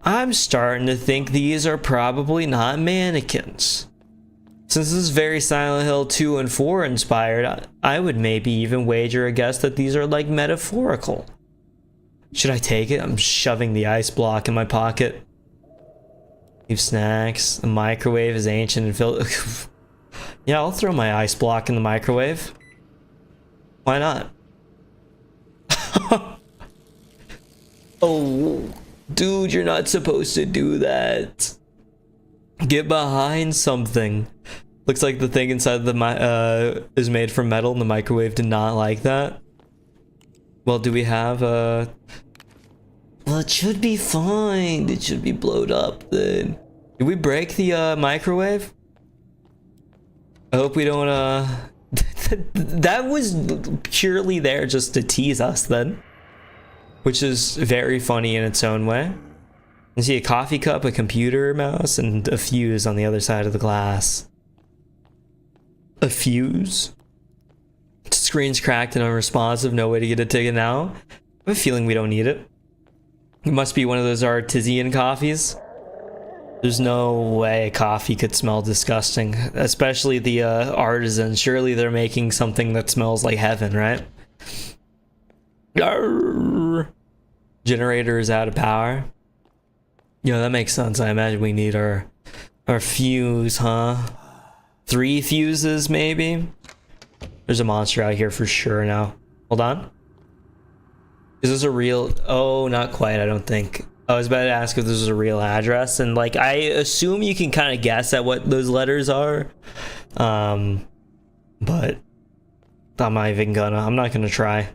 I'm starting to think these are probably not mannequins. Since this is very Silent Hill 2 and 4 inspired, I would maybe even wager a guess that these are like metaphorical. Should I take it? I'm shoving the ice block in my pocket. Leave snacks. The microwave is ancient and filled. Yeah, I'll throw my ice block in the microwave. Why not? Oh, dude, you're not supposed to do that. Get behind something. Looks like the thing inside the is made from metal, and the microwave did not like that. Well, do we have well, it should be fine. It should be blowed up then. Did we break the microwave? I hope we don't that was purely there just to tease us then, which is very funny in its own way. You see a coffee cup, a computer mouse, and a fuse on the other side of the glass. A fuse? Screen's cracked and unresponsive, no way to get a ticket now. I have a feeling we don't need it. It must be one of those artisan coffees. There's no way coffee could smell disgusting, especially the artisan. Surely they're making something that smells like heaven, right? Arrgh. Generator is out of power. Yeah, that makes sense. I imagine we need our fuse, huh? 3 fuses, maybe? There's a monster out here for sure now. Hold on. Is this a real... Oh, not quite, I don't think. I was about to ask if this is a real address, and like, I assume you can kind of guess at what those letters are. But I'm not gonna try.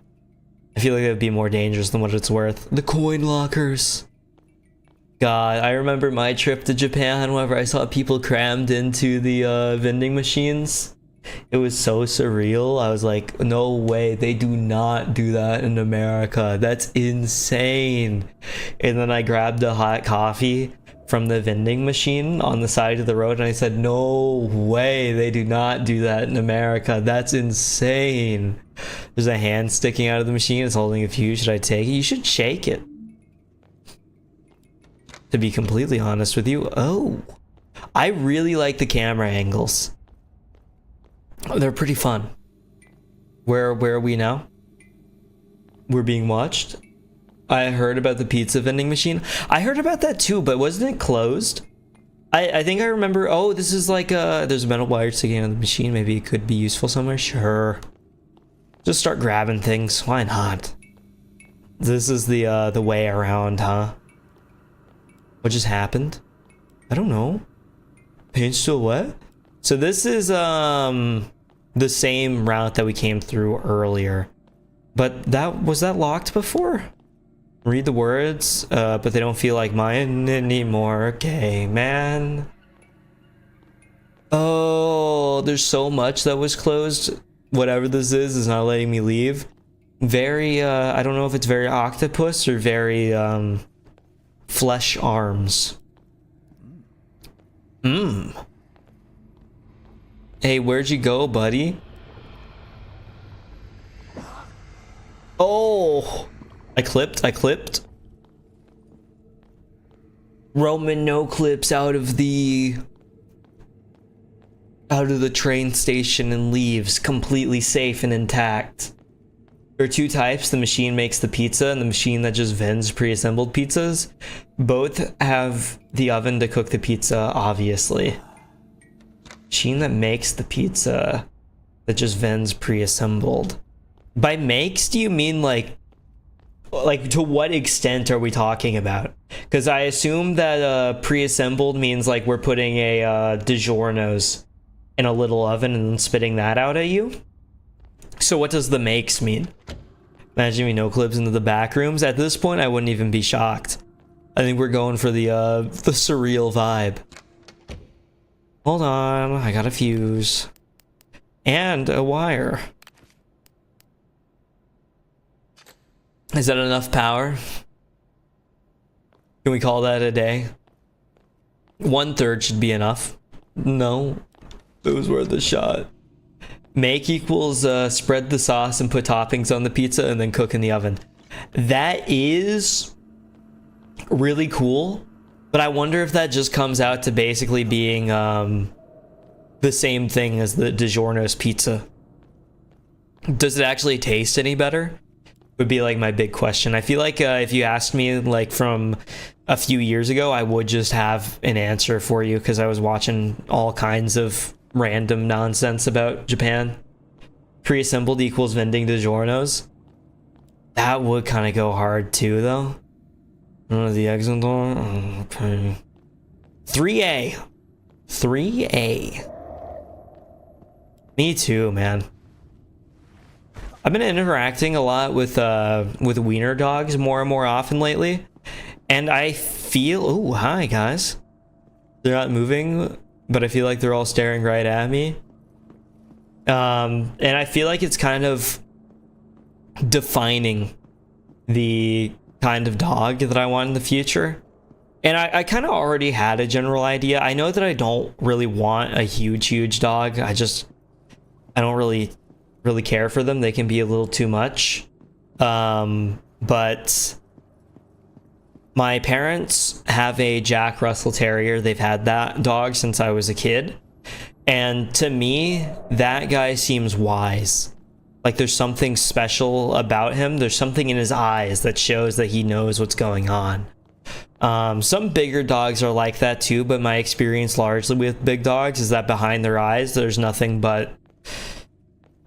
I feel like it would be more dangerous than what it's worth. The coin lockers. God, I remember my trip to Japan whenever I saw people crammed into the vending machines. It was so surreal. I was like, no way, they do not do that in America. That's insane. And then I grabbed a hot coffee from the vending machine on the side of the road and I said, no way, they do not do that in America. That's insane. There's a hand sticking out of the machine. It's holding a fuse. Should I take it? You should shake it. To be completely honest with you. Oh, I really like the camera angles. They're pretty fun. Where are we now? We're being watched. I heard about the pizza vending machine. I heard about that too, but wasn't it closed? I think I remember. Oh, this is like there's a metal wire sticking out of the machine. Maybe it could be useful somewhere. Sure. Just start grabbing things. Why not? This is the way around, huh? What just happened? I don't know. Paint's still wet? So this is the same route that we came through earlier. But was that locked before? Read the words, but they don't feel like mine anymore. Okay, man. Oh, there's so much that was closed. Whatever this is not letting me leave. Very, I don't know if it's very octopus or very, flesh arms. Hey, where'd you go, buddy? Oh! I clipped. Roman no clips out of the train station and leaves completely safe and intact. There are 2 types. The machine makes the pizza and the machine that just vends pre-assembled pizzas. Both have the oven to cook the pizza, obviously. Machine that makes the pizza that just vends pre-assembled. By makes, do you mean like to what extent are we talking about? Because I assume that pre-assembled means like we're putting a DiGiorno's in a little oven and then spitting that out at you. So what does the makes mean? Imagine me no clips into the back rooms. At this point, I wouldn't even be shocked. I think we're going for the surreal vibe. Hold on, I got a fuse. And a wire. Is that enough power? Can we call that a day? 1/3 should be enough. No, it was worth a shot. Make equals spread the sauce and put toppings on the pizza and then cook in the oven. That is really cool, but I wonder if that just comes out to basically being the same thing as the DiGiorno's pizza. Does it actually taste any better? Would be like my big question. I feel like if you asked me like from a few years ago, I would just have an answer for you because I was watching all kinds of random nonsense about Japan. Pre-assembled equals vending DiGiorno's. That would kind of go hard too, though. The exit door. Okay. 3A. 3A. Me too, man. I've been interacting a lot with wiener dogs more and more often lately, and I feel... Oh, hi guys. They're not moving, but I feel like they're all staring right at me. And I feel like it's kind of defining the kind of dog that I want in the future. And I kind of already had a general idea. I know that I don't really want a huge dog. I don't really care for them. They can be a little too much. But my parents have a Jack Russell Terrier. They've had that dog since I was a kid. And to me, that guy seems wise. Like there's something special about him. There's something in his eyes that shows that he knows what's going on. Some bigger dogs are like that too, but my experience largely with big dogs is that behind their eyes, there's nothing but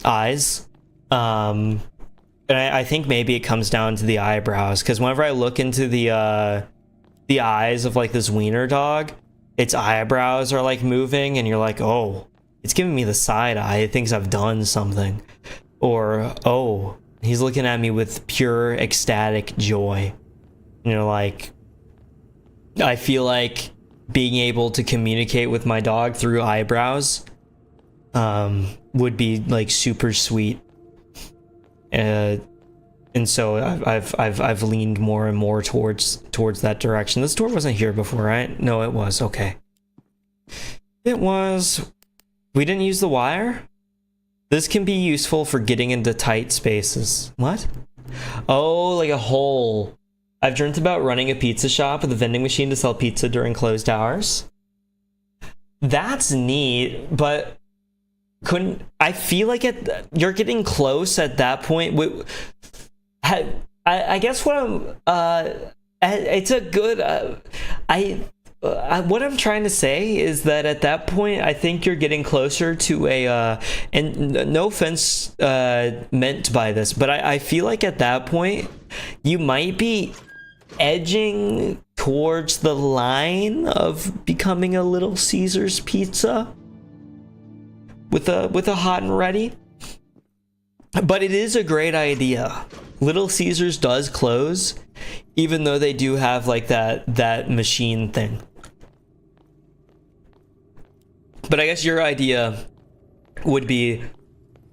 eyes. And I think maybe it comes down to the eyebrows, because whenever I look into the eyes of like this wiener dog, its eyebrows are like moving, and you're like, oh, it's giving me the side eye. It thinks I've done something. Or, oh, he's looking at me with pure ecstatic joy. And you're like, I feel like being able to communicate with my dog through eyebrows would be like super sweet. And so I've leaned more and more towards that direction. This door wasn't here before, right? No, it was. Okay. It was. We didn't use the wire? This can be useful for getting into tight spaces. What? Oh, like a hole. I've dreamt about running a pizza shop with a vending machine to sell pizza during closed hours. That's neat, but I feel like you're getting close at that point. I guess what it's a good, what I'm trying to say is that at that point, I think you're getting closer to and no offense meant by this, but I feel like at that point, you might be edging towards the line of becoming a Little Caesars pizza with a hot and ready. But it is a great idea. Little Caesars does close, even though they do have like that machine thing. But I guess your idea would be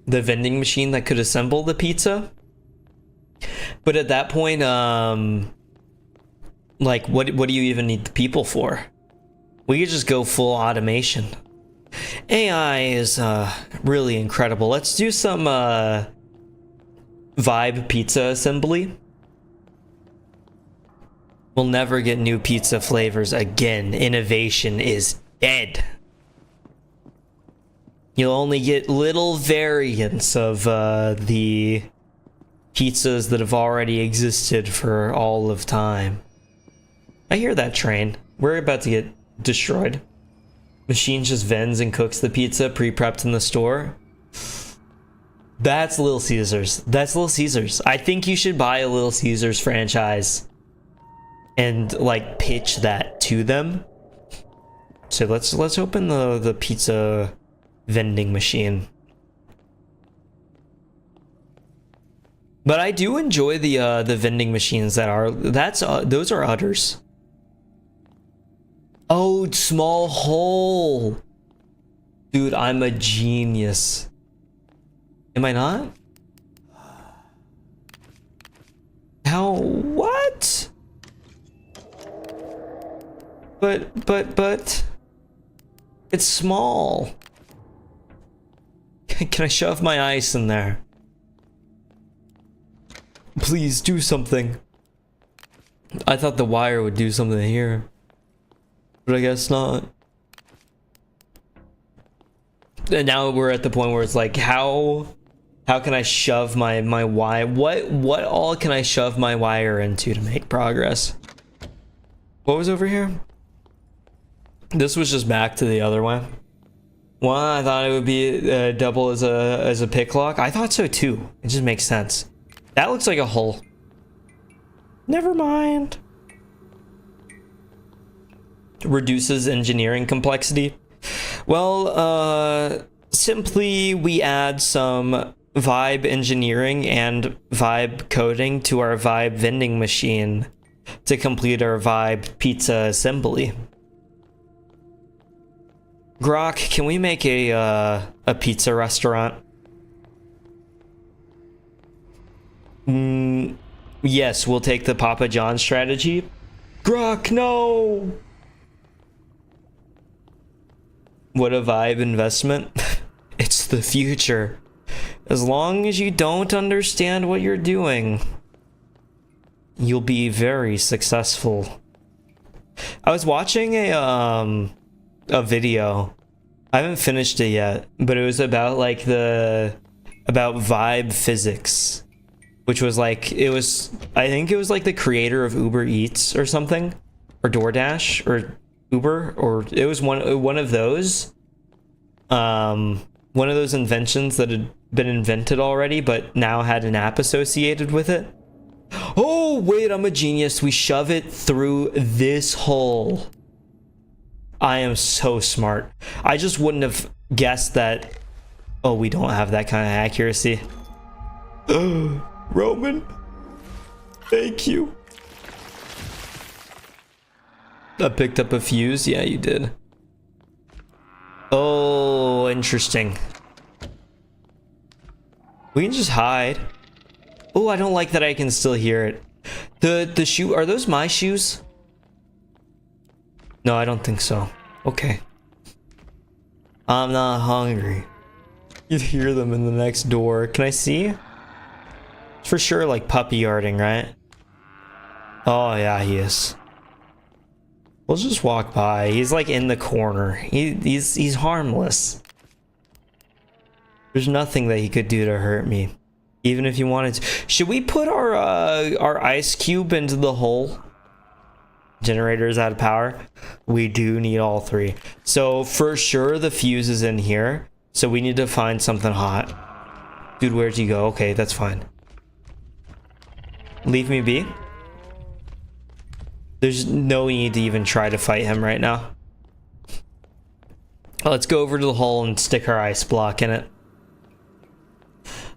the vending machine that could assemble the pizza. But at that point, like what do you even need the people for? We could just go full automation. AI is really incredible. Let's do some vibe pizza assembly. We'll never get new pizza flavors again. Innovation is dead. You'll only get little variants of the pizzas that have already existed for all of time. I hear that train. We're about to get destroyed. Machine just vends and cooks the pizza pre-prepped in the store. That's Little Caesars. That's Little Caesars. I think you should buy a Little Caesars franchise and like pitch that to them. So let's open the pizza vending machine. But I do enjoy the vending machines those are udders. Oh, small hole. Dude, I'm a genius. Am I not? How? What? But it's small. Can I shove my ice in there? Please do something. I thought the wire would do something here, but I guess not. And now we're at the point where it's like, how can I shove my wire? What all can I shove my wire into to make progress? What was over here? This was just back to the other way. Well, I thought it would be double as a pick lock. I thought so too. It just makes sense. That looks like a hole. Never mind. Reduces engineering complexity. Well, simply we add some vibe engineering and vibe coding to our vibe vending machine to complete our vibe pizza assembly. Grok, can we make a pizza restaurant? Yes, we'll take the Papa John strategy. Grok, no! What a vibe investment. It's the future. As long as you don't understand what you're doing, you'll be very successful. I was watching a video. I haven't finished it yet, but it was about like about vibe physics, which was like, I think it was like the creator of Uber Eats or something, or DoorDash or Uber, or it was one of those inventions that had been invented already but now had an app associated with it. Oh wait, I'm a genius. We shove it through this hole. I am so smart. I just wouldn't have guessed that. Oh, we don't have that kind of accuracy. Roman, thank you. I picked up a fuse. Yeah, you did. Oh, interesting. We can just hide. Oh, I don't like that I can still hear it. The shoe, are those my shoes? No, I don't think so. Okay. I'm not hungry. You'd hear them in the next door. Can I see? It's for sure like puppy yarding, right? Oh yeah, he is. We'll just walk by. He's like in the corner. He's harmless. There's nothing that he could do to hurt me, even if he wanted to. Should we put our ice cube into the hole? Generators out of power. We do need all three. So for sure the fuse is in here. So we need to find something hot. Dude, where'd you go? Okay, that's fine. Leave me be. There's no need to even try to fight him right now. Let's go over to the hole and stick our ice block in it.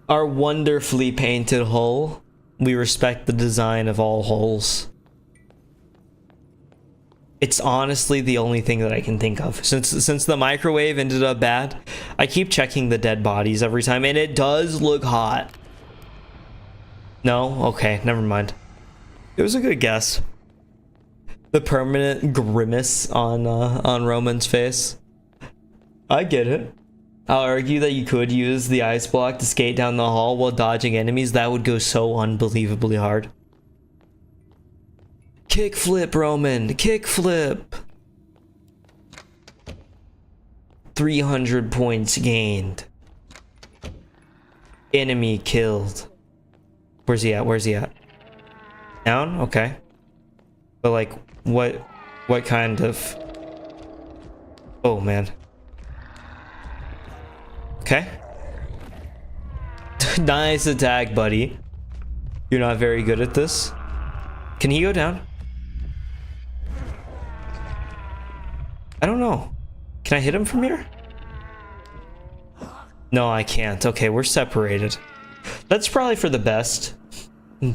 Our wonderfully painted hole. We respect the design of all holes. It's honestly the only thing that I can think of. Since the microwave ended up bad, I keep checking the dead bodies every time, and it does look hot. No? Okay, never mind. It was a good guess. The permanent grimace on Roman's face. I get it. I'll argue that you could use the ice block to skate down the hall while dodging enemies. That would go so unbelievably hard. Kickflip, Roman. Kickflip. 300 points gained. Enemy killed. Where's he at? Where's he at? Down? Okay. But like, what kind of... Oh, man. Okay. Nice attack, buddy. You're not very good at this. Can he go down? I don't know. Can I hit him from here? No, I can't. Okay, we're separated. That's probably for the best.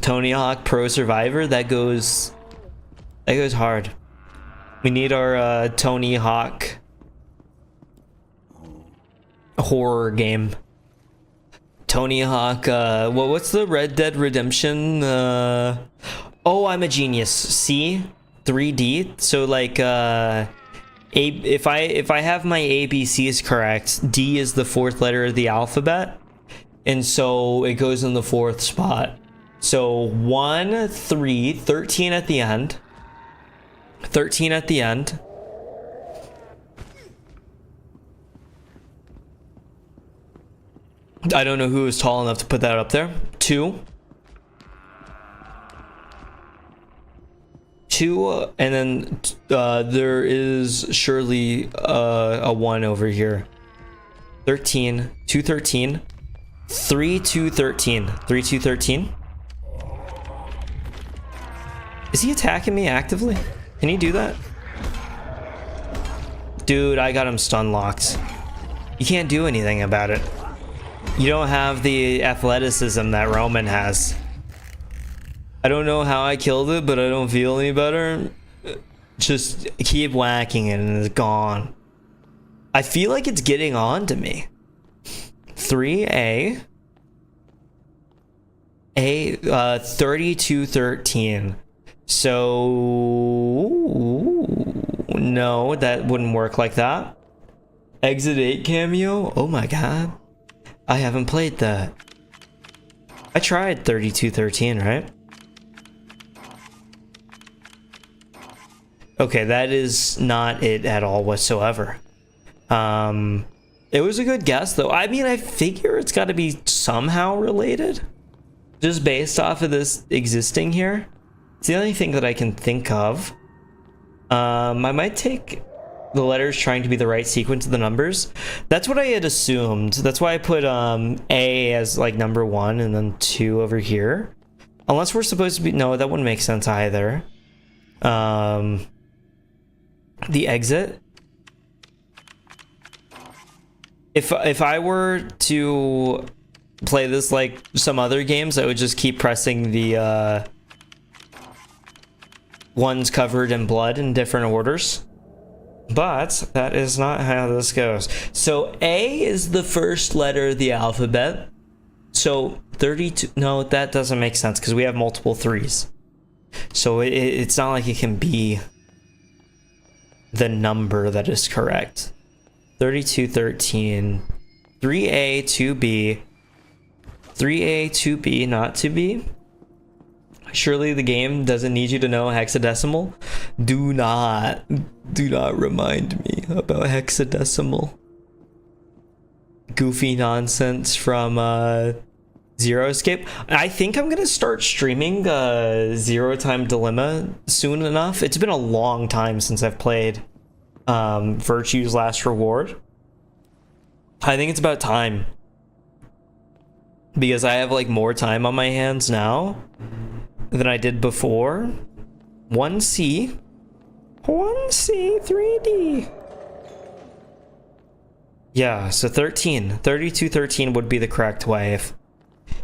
Tony Hawk Pro Survivor, that goes hard. We need our Tony Hawk horror game. Tony Hawk, what's the Red Dead Redemption? Oh, I'm a genius. C 3D. So like if I have my ABCs correct, D is the fourth letter of the alphabet, and so it goes in the fourth spot. So 1, 3, 13 at the end. 13 at the end. I don't know who is tall enough to put that up there. 2. 2, and then there is surely a 1 over here. 13, 2, 13, 3, 2, 13, 3, 2, 13. Is he attacking me actively? Can he do that? Dude, I got him stun locked. You can't do anything about it. You don't have the athleticism that Roman has. I don't know how I killed it, but I don't feel any better. Just keep whacking it and it's gone. I feel like it's getting on to me. 3A. 3213. So no, that wouldn't work like that. Exit 8 cameo? Oh my god. I haven't played that. I tried 3213, right? Okay, that is not it at all whatsoever. It was a good guess though. I mean, I figure it's got to be somehow related, just based off of this existing here. It's the only thing that I can think of. I might take the letters trying to be the right sequence of the numbers. That's what I had assumed. That's why I put A as like number 1 and then 2 over here. Unless we're supposed to be... No, that wouldn't make sense either. The exit. If I were to play this like some other games, I would just keep pressing the ones covered in blood in different orders. But that is not how this goes. So A is the first letter of the alphabet. So 32... No, that doesn't make sense because we have multiple 3s. So it's not like it can be the number that is correct. 3213. 3A, 2B. 3A, 2B, not 2B. Surely the game doesn't need you to know hexadecimal. Do not remind me about hexadecimal. Goofy nonsense from Zero Escape. I think I'm gonna start streaming Zero Time Dilemma soon enough. It's been a long time since I've played Virtue's Last Reward. I think it's about time, because I have like more time on my hands now than I did before. 1C 3D. Yeah, so 3213 would be the correct way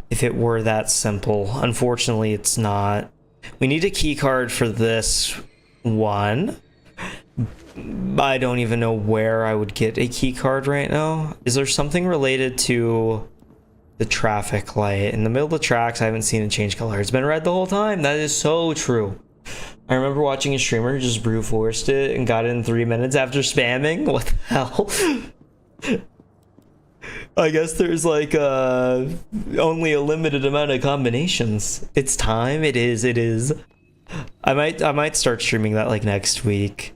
if it were that simple. Unfortunately, it's not. We need a key card for this one. I don't even know where I would get a key card right now. Is there something related to the traffic light in the middle of the tracks? I haven't seen it change color. It's been red the whole time. That is so true. I remember watching a streamer who just brute forced it and got it in 3 minutes after spamming. What the hell? I guess there's like only a limited amount of combinations. It's time. It is. I might start streaming that like next week.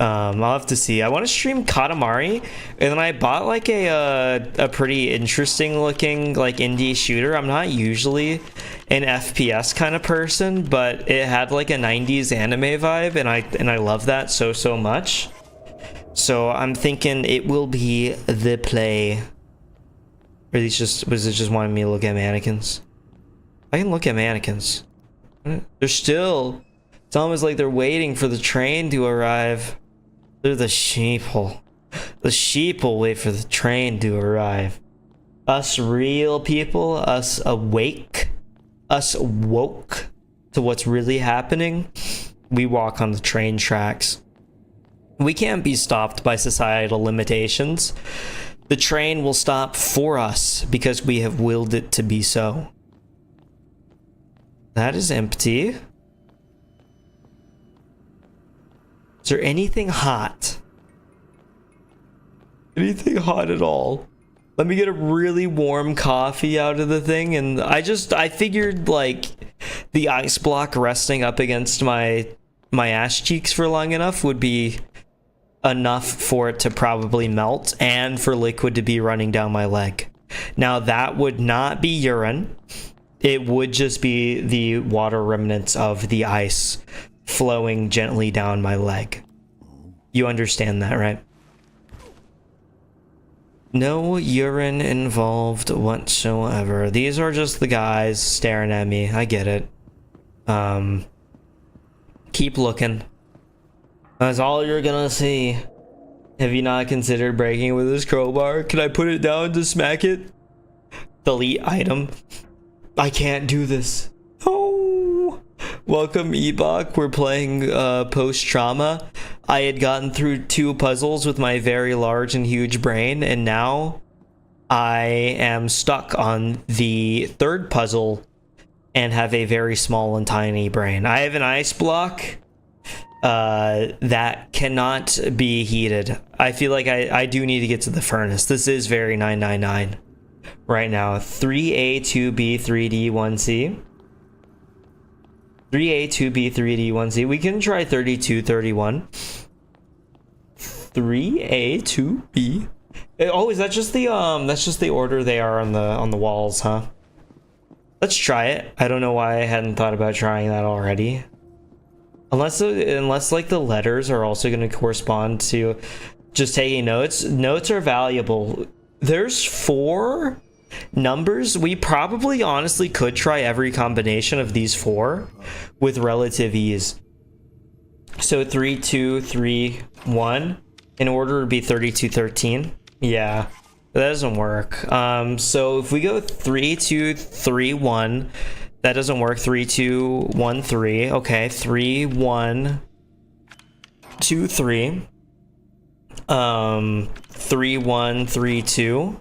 I'll have to see. I want to stream Katamari, and then I bought like a pretty interesting looking like indie shooter. I'm not usually an FPS kind of person, but it had like a 90s anime vibe, and I love that so much. So I'm thinking it will be the play. Or was it just wanting me to look at mannequins? I can look at mannequins. They're still... It's almost like they're waiting for the train to arrive. They're the sheeple. The sheeple wait for the train to arrive. Us real people, us awake, us woke to what's really happening, we walk on the train tracks. We can't be stopped by societal limitations. The train will stop for us because we have willed it to be so. That is empty. Is there anything hot? Anything hot at all? Let me get a really warm coffee out of the thing, and I figured like the ice block resting up against my ass cheeks for long enough would be enough for it to probably melt and for liquid to be running down my leg. Now that would not be urine. It would just be the water remnants of the ice flowing gently down my leg. You understand that, right? No urine involved whatsoever. These are just the guys staring at me. I get it. Keep looking. That's all you're gonna see. Have you not considered breaking it with this crowbar? Can I put it down to smack it? Delete item. I can't do this. Oh. Welcome, Ebok. We're playing post-trauma. I had gotten through 2 puzzles with my very large and huge brain, and now I am stuck on the 3rd puzzle and have a very small and tiny brain. I have an ice block that cannot be heated. I feel like I do need to get to the furnace. This is very 999 right now. 3A, 2B, 3D, 1C. 3A, 2B, 3D, 1C. We can try 32, 31. 3A, 2B. Oh, is that just the that's just the order they are on the walls, huh? Let's try it. I don't know why I hadn't thought about trying that already. Unless like the letters are also going to correspond to just taking notes. Notes are valuable. There's 4 numbers. We probably honestly could try every combination of these 4 with relative ease. So 3, 2, 3, 1. In order would be 32, 13. Yeah, that doesn't work. So if we go 3, 2, 3, 1, that doesn't work. 3, 2, 1, 3. Okay, 3, 1, 2, 3. 3, 1, 3, 2.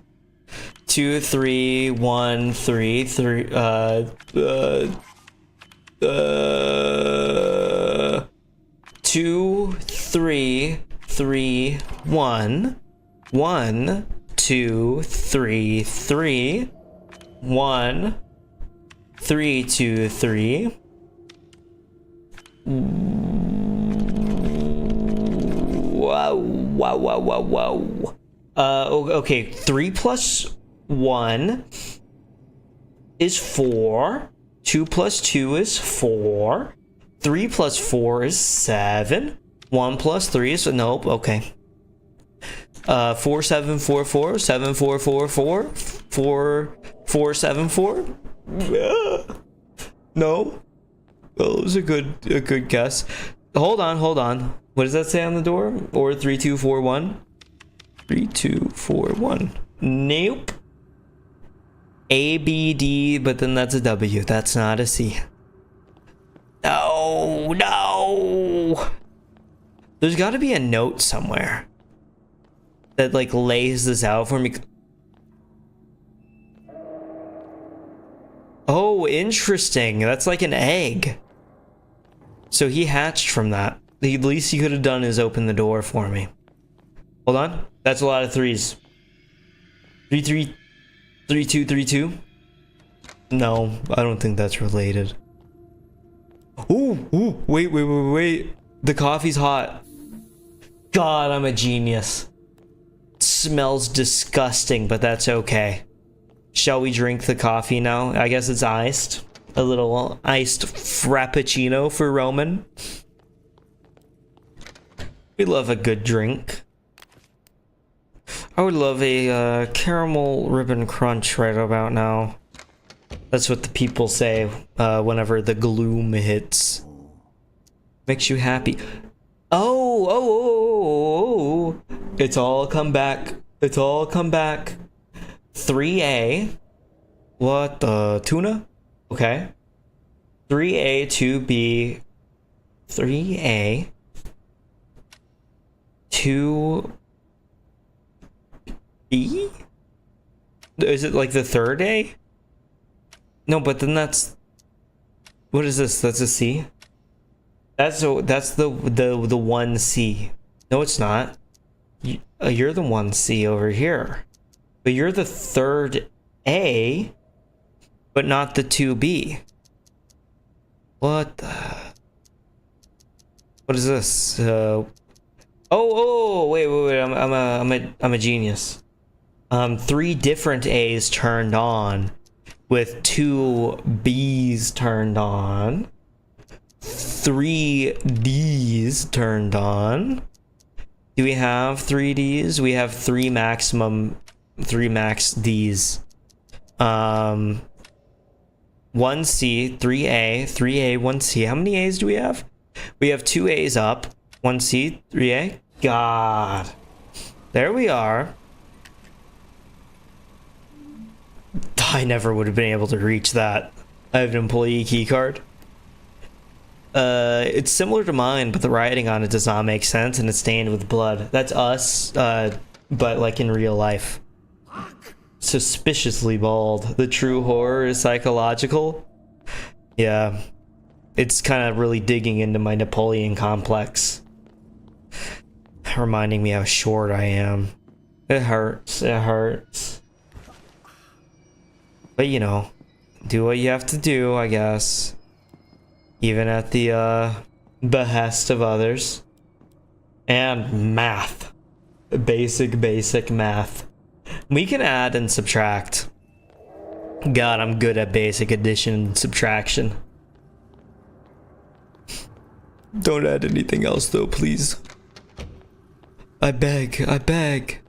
2, 3, 1, 3, 3, 2, 3, 3, 1. 1, 2, 3, 3. 1, 3, 2, 3. Wow, wow, wow, wow, wow. Okay, 3 plus 1 is 4. 2 plus 2 is 4. 3 plus 4 is 7. 1 plus 3 is nope. Okay. 4 7 4 4 7 4 4 4 4 4 7 4. No. Well, it was a good guess. Hold on. What does that say on the door? Or 3 2 4 1. 3 2 4 1. Nope. A B D, but then that's a W. That's not a C. No. There's got to be a note somewhere that like lays this out for me. Oh, interesting. That's like an egg. So he hatched from that. The least he could have done is open the door for me. Hold on. That's a lot of 3s. 3 3 3 2 3 2. No, I don't think that's related. Ooh, wait. The coffee's hot. God, I'm a genius. It smells disgusting, but that's okay. Shall we drink the coffee now? I guess it's iced. A little iced frappuccino for Roman. We love a good drink. I would love a caramel ribbon crunch right about now. That's what the people say whenever the gloom hits. Makes you happy. Oh. It's all come back. 3A. What the tuna? Okay. 3A, 2B. 3A. 2B? Is it like the third A? No, but then that's... What is this? That's a C? That's the 1C. No, it's not. You're the 1C over here. But you're the third A, but not the 2B. What the... What is this? Wait. I'm a genius. 3 different A's turned on, with 2 B's turned on, 3 D's turned on. Do we have 3 D's? We have 3 max D's. 1C, 3A, 1C. How many A's do we have? We have 2 A's up. 1C, 3A. God. There we are. I never would have been able to reach that. I have an employee key card. It's similar to mine, but the writing on it does not make sense, and it's stained with blood. That's us, but like in real life. Suspiciously bald. The true horror is psychological. Yeah. It's kind of really digging into my Napoleon complex. Reminding me how short I am. It hurts. It hurts. But you know, do what you have to do, I guess. Even at the behest of others. And math. Basic math. We can add and subtract. God, I'm good at basic addition and subtraction. Don't add anything else though, please. I beg, I beg.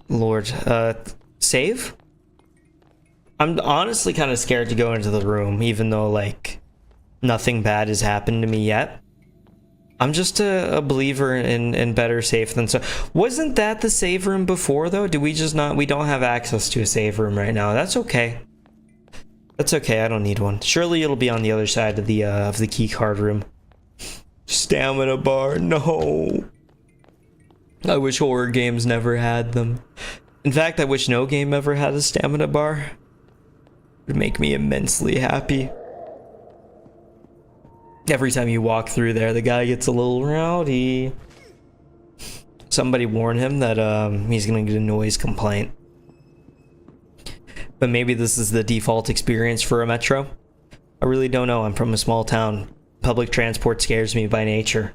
Lord, save? I'm honestly kind of scared to go into the room, even though, like, nothing bad has happened to me yet. I'm just a believer in better safe than so. Wasn't that the save room before, though? Do we just not, we don't have access to a save room right now. That's okay. That's okay, I don't need one. Surely it'll be on the other side of the key card room. Stamina bar, no. I wish horror games never had them. In fact, I wish no game ever had a stamina bar. It would make me immensely happy. Every time you walk through there, the guy gets a little rowdy. Somebody warn him that he's gonna get a noise complaint. But maybe this is the default experience for a metro. I really don't know. I'm from a small town. Public transport scares me by nature.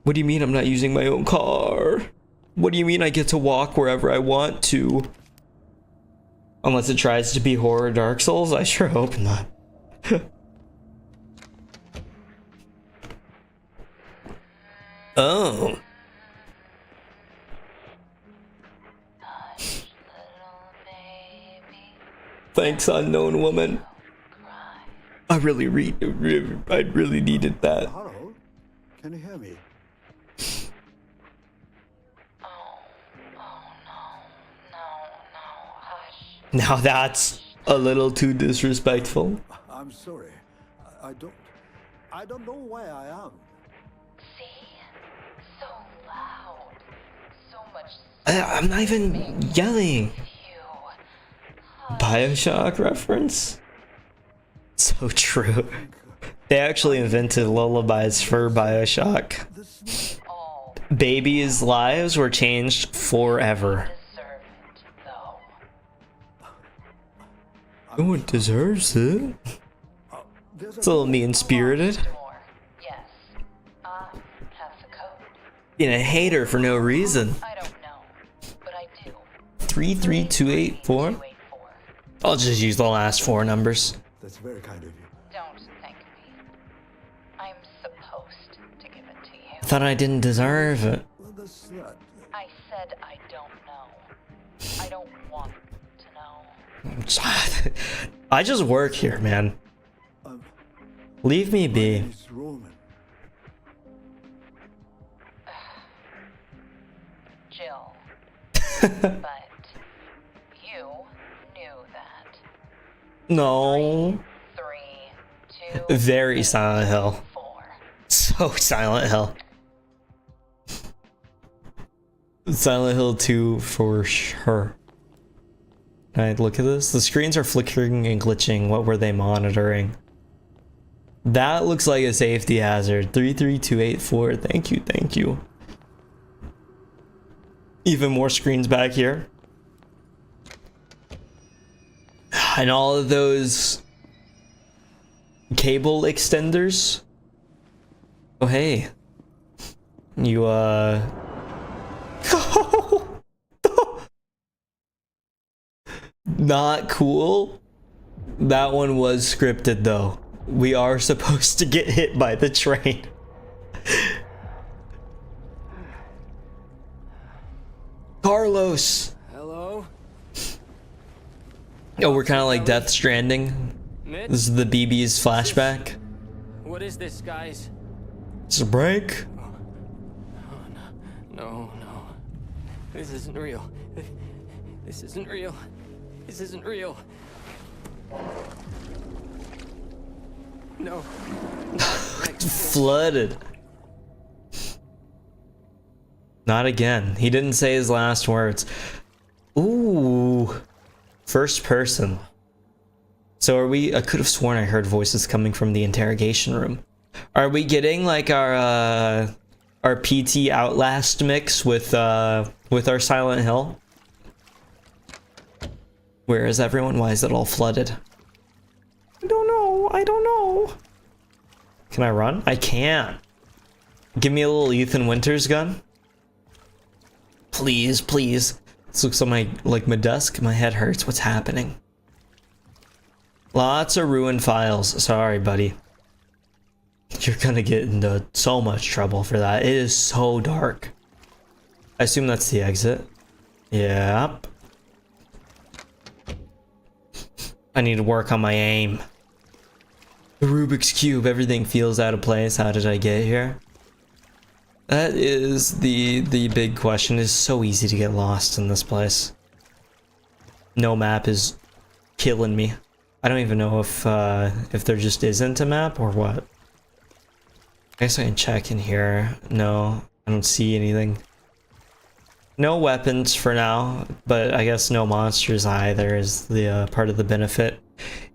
What do you mean I'm not using my own car? What do you mean I get to walk wherever I want to? Unless it tries to be horror Dark Souls? I sure hope not. Oh. Thanks, unknown woman. I really needed that. Hello? Can you hear me? Now that's a little too disrespectful. I'm sorry. I don't know where I am. See? So loud. So much. I'm not even yelling. BioShock reference? So true. They actually invented lullabies for BioShock. Babies' lives were changed forever. No one deserves it. It's a little mean-spirited. Yes. I have the code. Being a hater for no reason. I don't know, but I do. 33284? I'll just use the last four numbers. That's very kind of you. Don't thank me. I'm supposed to give it to you. I thought I didn't deserve it. Well, that's not. I said I don't know. I don't want to know. I just work here, man. Leave me be. It's Roman. Jill. But you knew that. No. 3, 2, Very Silent Hill. 4. So Silent Hill. Silent Hill 2 for sure. Alright, look at this. The screens are flickering and glitching. What were they monitoring? That looks like a safety hazard. 33284. Thank you, thank you. Even more screens back here. And all of those cable extenders. Oh, hey. You, Not cool. That one was scripted, though. We are supposed to get hit by the train. Carlos! Hello? Oh, we're kind of like Death Stranding. Mitch? This is the BB's flashback. What is this, guys? It's a break. No. This isn't real. This isn't real. This isn't real. No. Flooded. Not again. He didn't say his last words. Ooh. First person. So are we? I could have sworn I heard voices coming from the interrogation room. Are we getting like our PT Outlast mix with our Silent Hill? Where is everyone? Why is it all flooded? I don't know. I don't know. Can I run? I can't. Give me a little Ethan Winters gun. Please, please. This looks like my desk. My head hurts. What's happening? Lots of ruined files. Sorry, buddy. You're gonna get into so much trouble for that. It is so dark. I assume that's the exit. Yep. I need to work on my aim. The Rubik's Cube. Everything feels out of place. How did I get here? That is the big question. It's so easy to get lost in this place. No map is killing me. I don't even know if there just isn't a map or what. I guess I can check in here. No, I don't see anything. No weapons for now, but I guess no monsters either is the part of the benefit.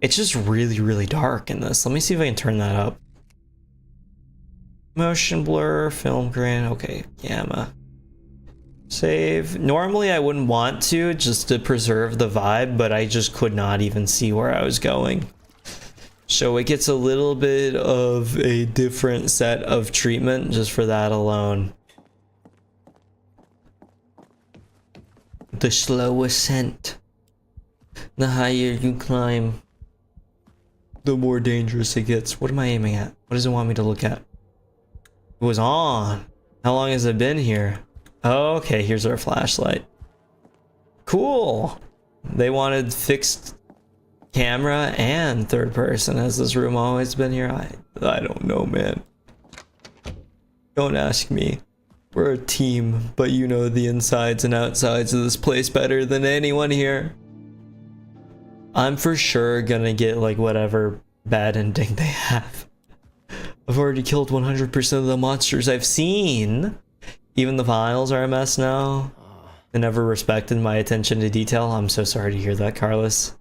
It's just really, really dark in this. Let me see if I can turn that up. Motion blur, film grain, okay, gamma. Save. Normally I wouldn't want to, just to preserve the vibe, but I just could not even see where I was going. So it gets a little bit of a different set of treatment just for that alone. The slow ascent. The higher you climb, the more dangerous it gets. What am I aiming at? What does it want me to look at? It was on. How long has it been here? Oh, okay, here's our flashlight. Cool. They wanted fixed camera and third person. Has this room always been here? I don't know, man. Don't ask me. We're a team, but you know the insides and outsides of this place better than anyone here. I'm for sure gonna get like whatever bad ending they have. I've already killed 100% of the monsters I've seen. Even the files are a mess now. They never respected my attention to detail. I'm so sorry to hear that, Carlos.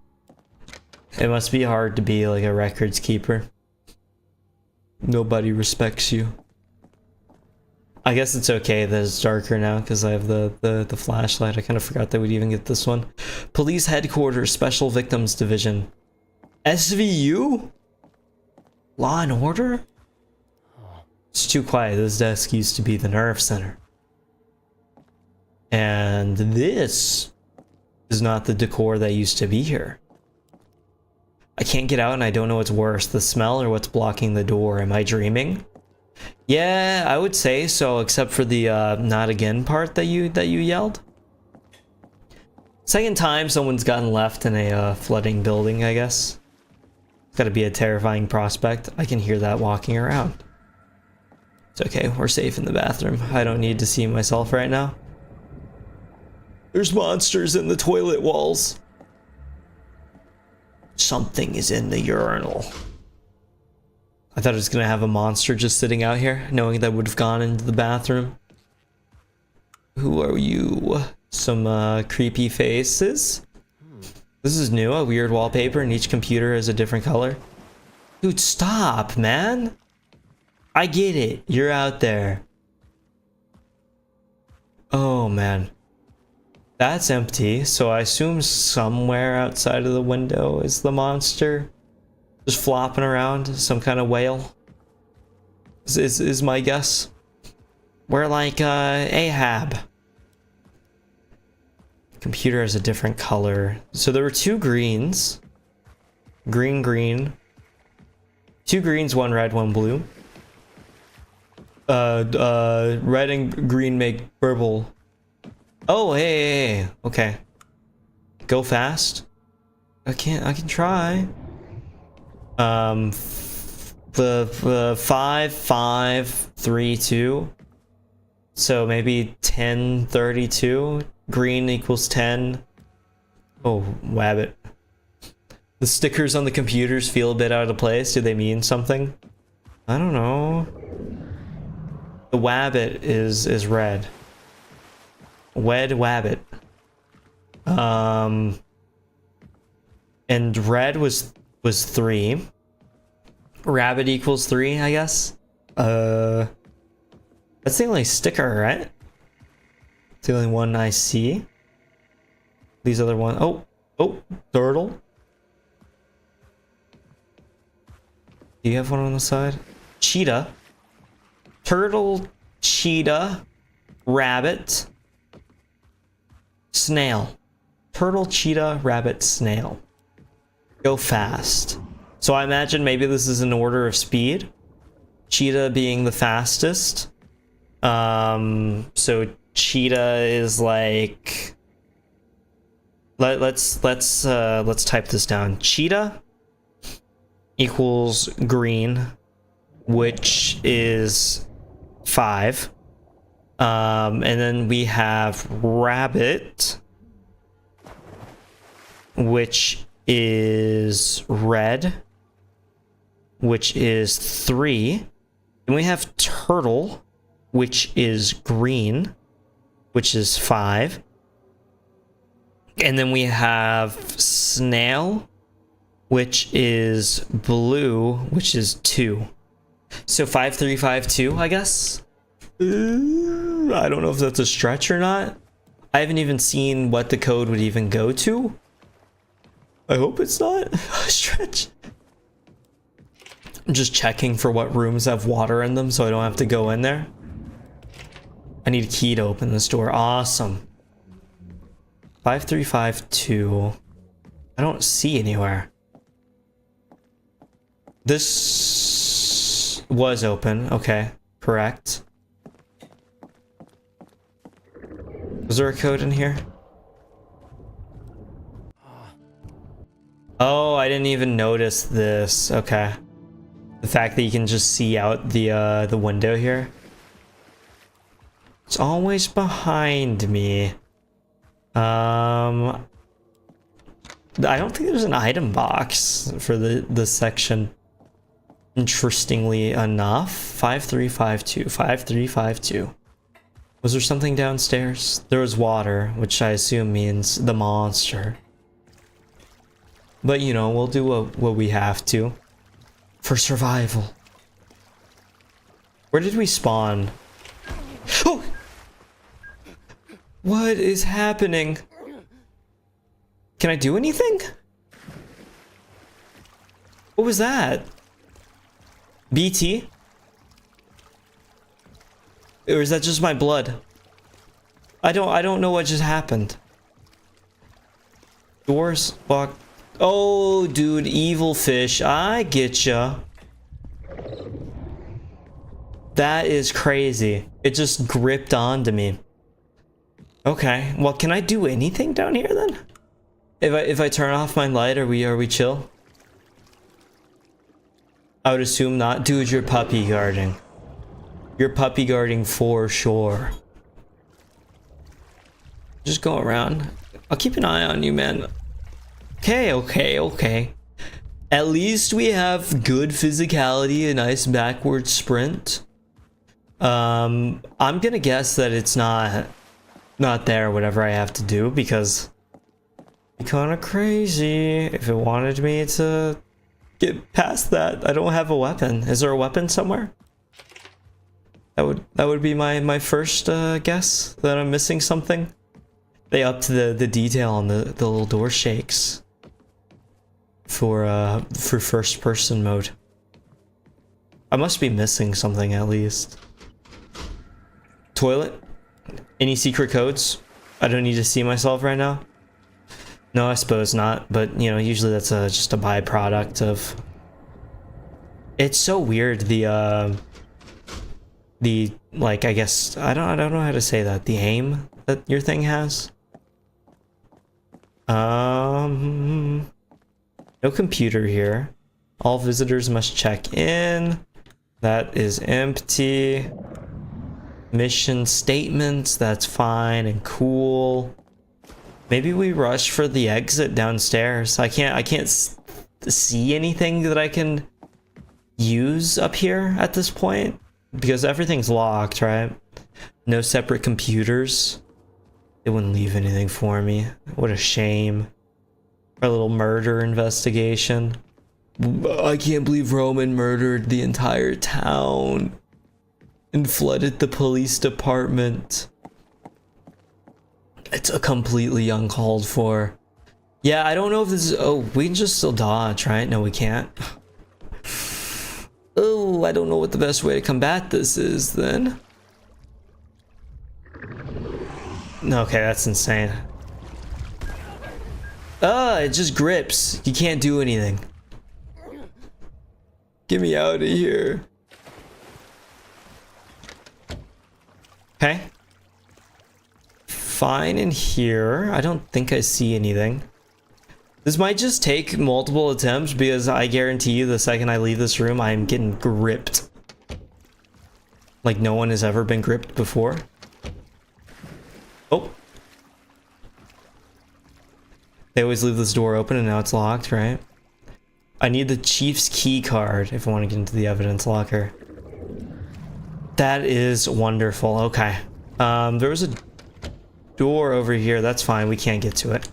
It must be hard to be like a records keeper. Nobody respects you. I guess it's okay that it's darker now because I have the flashlight. I kind of forgot that we'd even get this one. Police Headquarters, Special Victims Division. SVU? Law and Order? It's too quiet. This desk used to be the nerve center. And this is not the decor that used to be here. I can't get out and I don't know what's worse, the smell or what's blocking the door. Am I dreaming? Yeah, I would say so, except for the not again part that you yelled. Second time someone's gotten left in a flooding building, I guess. It's gotta be a terrifying prospect. I can hear that walking around. It's okay, we're safe in the bathroom. I don't need to see myself right now. There's monsters in the toilet walls. Something is in the urinal. I thought it was gonna have a monster just sitting out here, knowing that I would have gone into the bathroom. Who are you? Some creepy faces? This is new, a weird wallpaper, and each computer is a different color. Dude, stop, man! I get it, you're out there. Oh, man. That's empty, so I assume somewhere outside of the window is the monster. Just flopping around, some kind of whale. Is my guess. We're like Ahab. Computer has a different color. So there were two greens. Green. Two greens, one red, one blue. Red and green make purple. Oh, hey. Okay. Go fast. I can try. The 5, 5, 3, 2. So maybe 10, 32. Green equals 10. Oh, wabbit. The stickers on the computers feel a bit out of place. Do they mean something? I don't know. The wabbit is red. Wed wabbit. And red was was 3. Rabbit equals 3, I guess. That's the only sticker, right? It's the only one I see. These other one. Oh, turtle. Do you have one on the side? Cheetah. Turtle, cheetah, rabbit, snail. Turtle, cheetah, rabbit, snail. Go fast. So I imagine maybe this is an order of speed. Cheetah being the fastest. So cheetah is like, let's type this down. Cheetah equals green, which is 5. And then we have rabbit, which is red, which is 3. Then we have turtle, which is green, which is 5. And then we have snail, which is blue, which is 2. So 5, 3, 5, 2, I guess. I don't know if that's a stretch or not. I haven't even seen what the code would even go to. I hope it's not a stretch. I'm just checking for what rooms have water in them so I don't have to go in there. I need a key to open this door. Awesome. 5352. I don't see anywhere. This was open. Okay, correct. Was there a code in here? Oh, I didn't even notice this. Okay. The fact that you can just see out the window here. It's always behind me. I don't think there's an item box for this section. Interestingly enough, 5352, 5352. Was there something downstairs? There was water, which I assume means the monster. But you know, we'll do what we have to for survival. Where did we spawn? Oh! What is happening? Can I do anything? What was that? BT? Or is that just my blood? I don't know what just happened. Doors locked. Oh, dude, evil fish. I get ya. That is crazy. It just gripped onto me. Okay, well, can I do anything down here then? If I turn off my light, are we chill? I would assume not. Dude, you're puppy guarding. You're puppy guarding for sure. Just go around. I'll keep an eye on you, man. Okay. At least we have good physicality, a nice backward sprint. I'm gonna guess that it's not there, whatever I have to do, because it's kind of crazy. If it wanted me to get past that, I don't have a weapon. Is there a weapon somewhere? That would be my first guess that I'm missing something. They upped the detail on the little door shakes for first person mode. I must be missing something at least. Toilet? Any secret codes? I don't need to see myself right now. No, I suppose not, but you know, usually that's just a byproduct of. It's so weird, the like, I guess I don't know how to say that, the aim that your thing has. No computer here. All visitors must check in. That is empty. Mission statements, that's fine and cool. Maybe we rush for the exit downstairs. I can't see anything that I can use up here at this point because everything's locked, right? No separate computers. It wouldn't leave anything for me. What a shame. Our little murder investigation. I can't believe Roman murdered the entire town and flooded the police department. It's a completely uncalled for. Yeah, I don't know if this is... Oh, we can just still dodge, right? No, we can't. Oh, I don't know what the best way to combat this is then. Okay, that's insane. It just grips. You can't do anything. Get me out of here. Okay. Fine in here. I don't think I see anything. This might just take multiple attempts because I guarantee you the second I leave this room, I am getting gripped. Like no one has ever been gripped before. Oh. They always leave this door open and now it's locked, right? I need the chief's key card if I want to get into the evidence locker. That is wonderful. Okay. There was a door over here. That's fine. We can't get to it.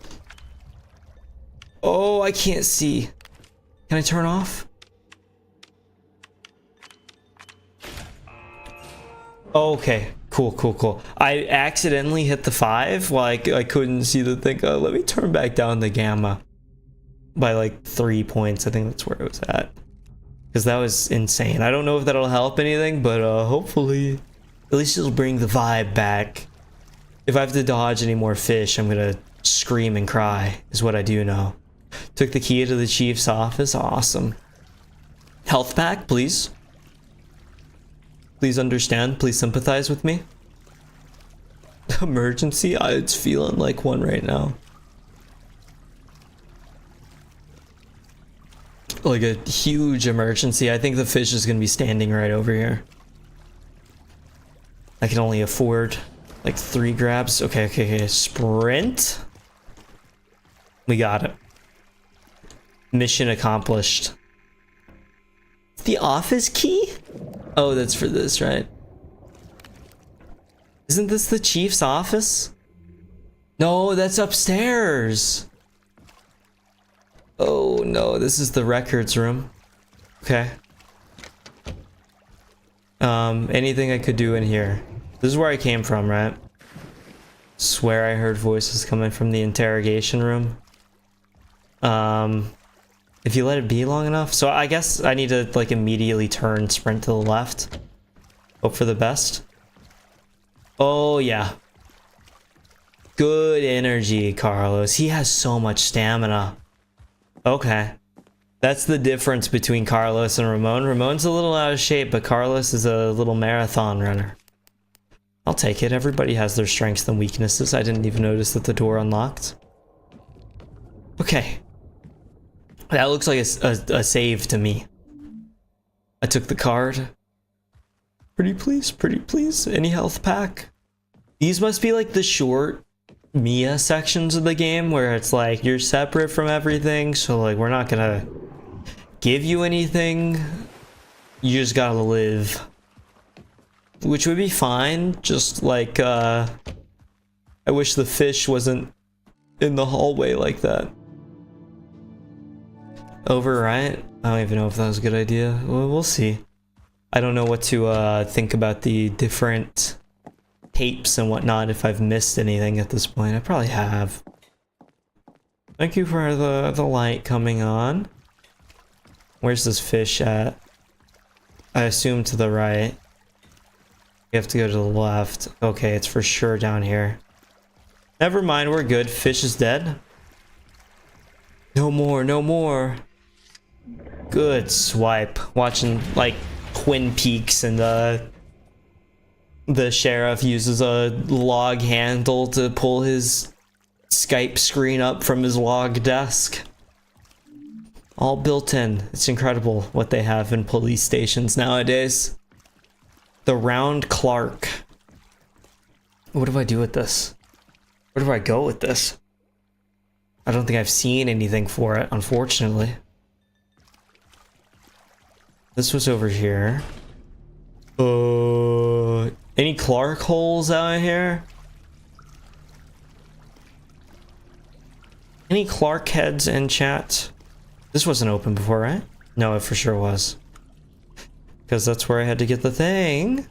Oh, I can't see. Can I turn off? Okay. Cool, cool, cool. I accidentally hit the 5 while I couldn't see the thing. Oh, let me turn back down the gamma by like 3 points. I think that's where it was at. Because that was insane. I don't know if that'll help anything, but hopefully at least it'll bring the vibe back. If I have to dodge any more fish, I'm gonna scream and cry, is what I do know. Took the key to the chief's office. Awesome. Health pack, please. Please understand. Please sympathize with me. Emergency? It's feeling like one right now. Like a huge emergency. I think the fish is going to be standing right over here. I can only afford like 3 grabs. Okay, okay, okay. Sprint. We got it. Mission accomplished. The office key? Oh, that's for this, right? Isn't this the chief's office? No, that's upstairs. Oh no, this is the records room. Okay. Anything I could do in here? This is where I came from, right? Swear I heard voices coming from the interrogation room. If you let it be long enough. So I guess I need to like immediately turn, sprint to the left. Hope for the best. Oh yeah. Good energy, Carlos. He has so much stamina. Okay. That's the difference between Carlos and Ramon. Ramon's a little out of shape, but Carlos is a little marathon runner. I'll take it. Everybody has their strengths and weaknesses. I didn't even notice that the door unlocked. Okay. That looks like a save to me. I took the card. Pretty please, pretty please. Any health pack? These must be like the short Mia sections of the game where it's like you're separate from everything, so like we're not gonna give you anything. You just gotta live. Which would be fine, just like I wish the fish wasn't in the hallway like that. Overwrite? I don't even know if that was a good idea. Well, we'll see. I don't know what to think about the different tapes and whatnot if I've missed anything at this point. I probably have. Thank you for the light coming on. Where's this fish at? I assume to the right. You have to go to the left. Okay, it's for sure down here. Never mind, we're good. Fish is dead. No more, no more. Good swipe. Watching like Twin Peaks and the sheriff uses a log handle to pull his Skype screen up from his log desk. All built in. It's incredible what they have in police stations nowadays. The round Clark. What do I do with this? Where do I go with this? I don't think I've seen anything for it, unfortunately. This was over here. Any Clark holes out here? Any Clark heads in chat? This wasn't open before, right? No, it for sure was. Because that's where I had to get the thing.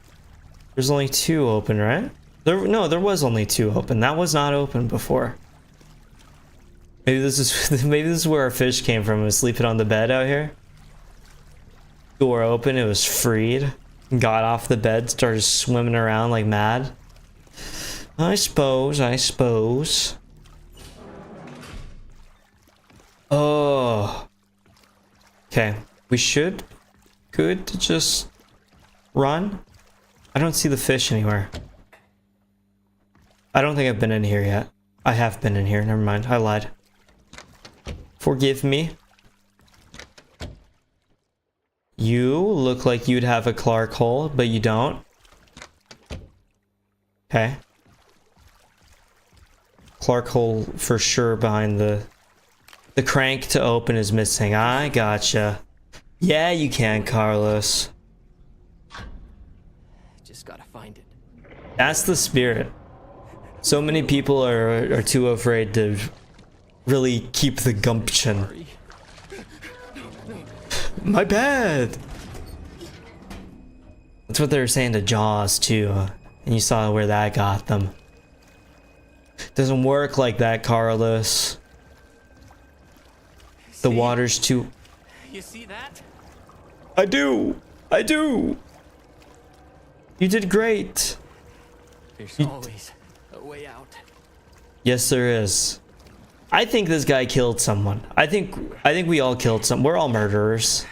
There's only 2 open, right? No, there was only 2 open. That was not open before. Maybe this is where our fish came from. It was sleeping on the bed out here. Door open, it was freed. Got off the bed, started swimming around like mad. I suppose. Oh. Okay. We should. Good to just run. I don't see the fish anywhere. I don't think I've been in here yet. I have been in here. Never mind. I lied. Forgive me. You look like you'd have a Clark hole, but you don't. Okay. Clark hole for sure behind the crank to open is missing. I gotcha. Yeah, you can, Carlos. Just gotta find it. That's the spirit. So many people are too afraid to really keep the gumption. Sorry. My bad. That's what they were saying to Jaws too, and you saw where that got them. Doesn't work like that, Carlos. The water's too. You see that? I do. You did great. There's You- always a way out. Yes, there is. I think this guy killed someone. I think we all killed some. We're all murderers.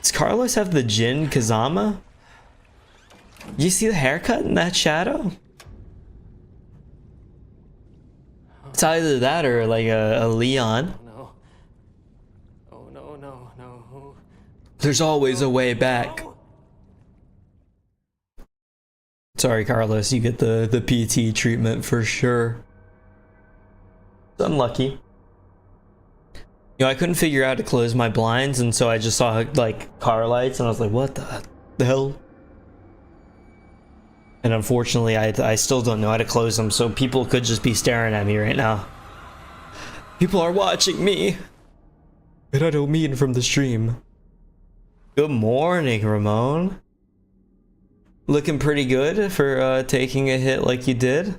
Does Carlos have the Jin Kazama? You see the haircut in that shadow? It's either that or like a Leon. No. Oh no, no, no. There's always a way back. No. Sorry, Carlos, you get the PT treatment for sure. It's unlucky. You know, I couldn't figure out how to close my blinds, and so I just saw like car lights, and I was like, "What the hell?" And unfortunately, I still don't know how to close them, so people could just be staring at me right now. People are watching me, and I don't mean from the stream. Good morning, Ramon. Looking pretty good for taking a hit like you did.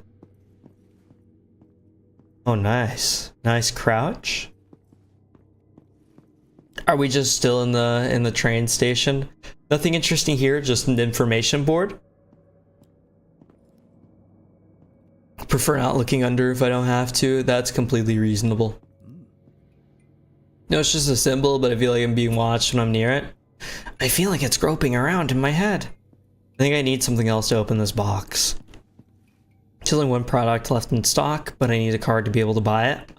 Oh, nice. Nice crouch. Are we just still in the train station? Nothing interesting here, just an information board. Prefer not looking under if I don't have to. That's completely reasonable. No, it's just a symbol, but I feel like I'm being watched when I'm near it. I feel like it's groping around in my head. I think I need something else to open this box. There's only one product left in stock, but I need a card to be able to buy it.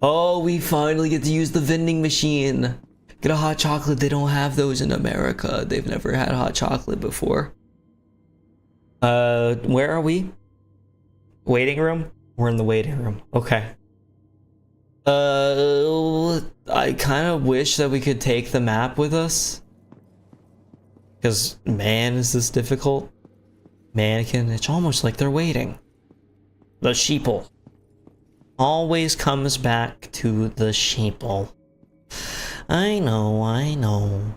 Oh, we finally get to use the vending machine. Get a hot chocolate. They don't have those in America. They've never had hot chocolate before. Where are we? Waiting room? We're in the waiting room. Okay. I kind of wish that we could take the map with us. Because, man, is this difficult. Mannequin, it's almost like they're waiting. The sheeple. Always comes back to the sheeple. I know.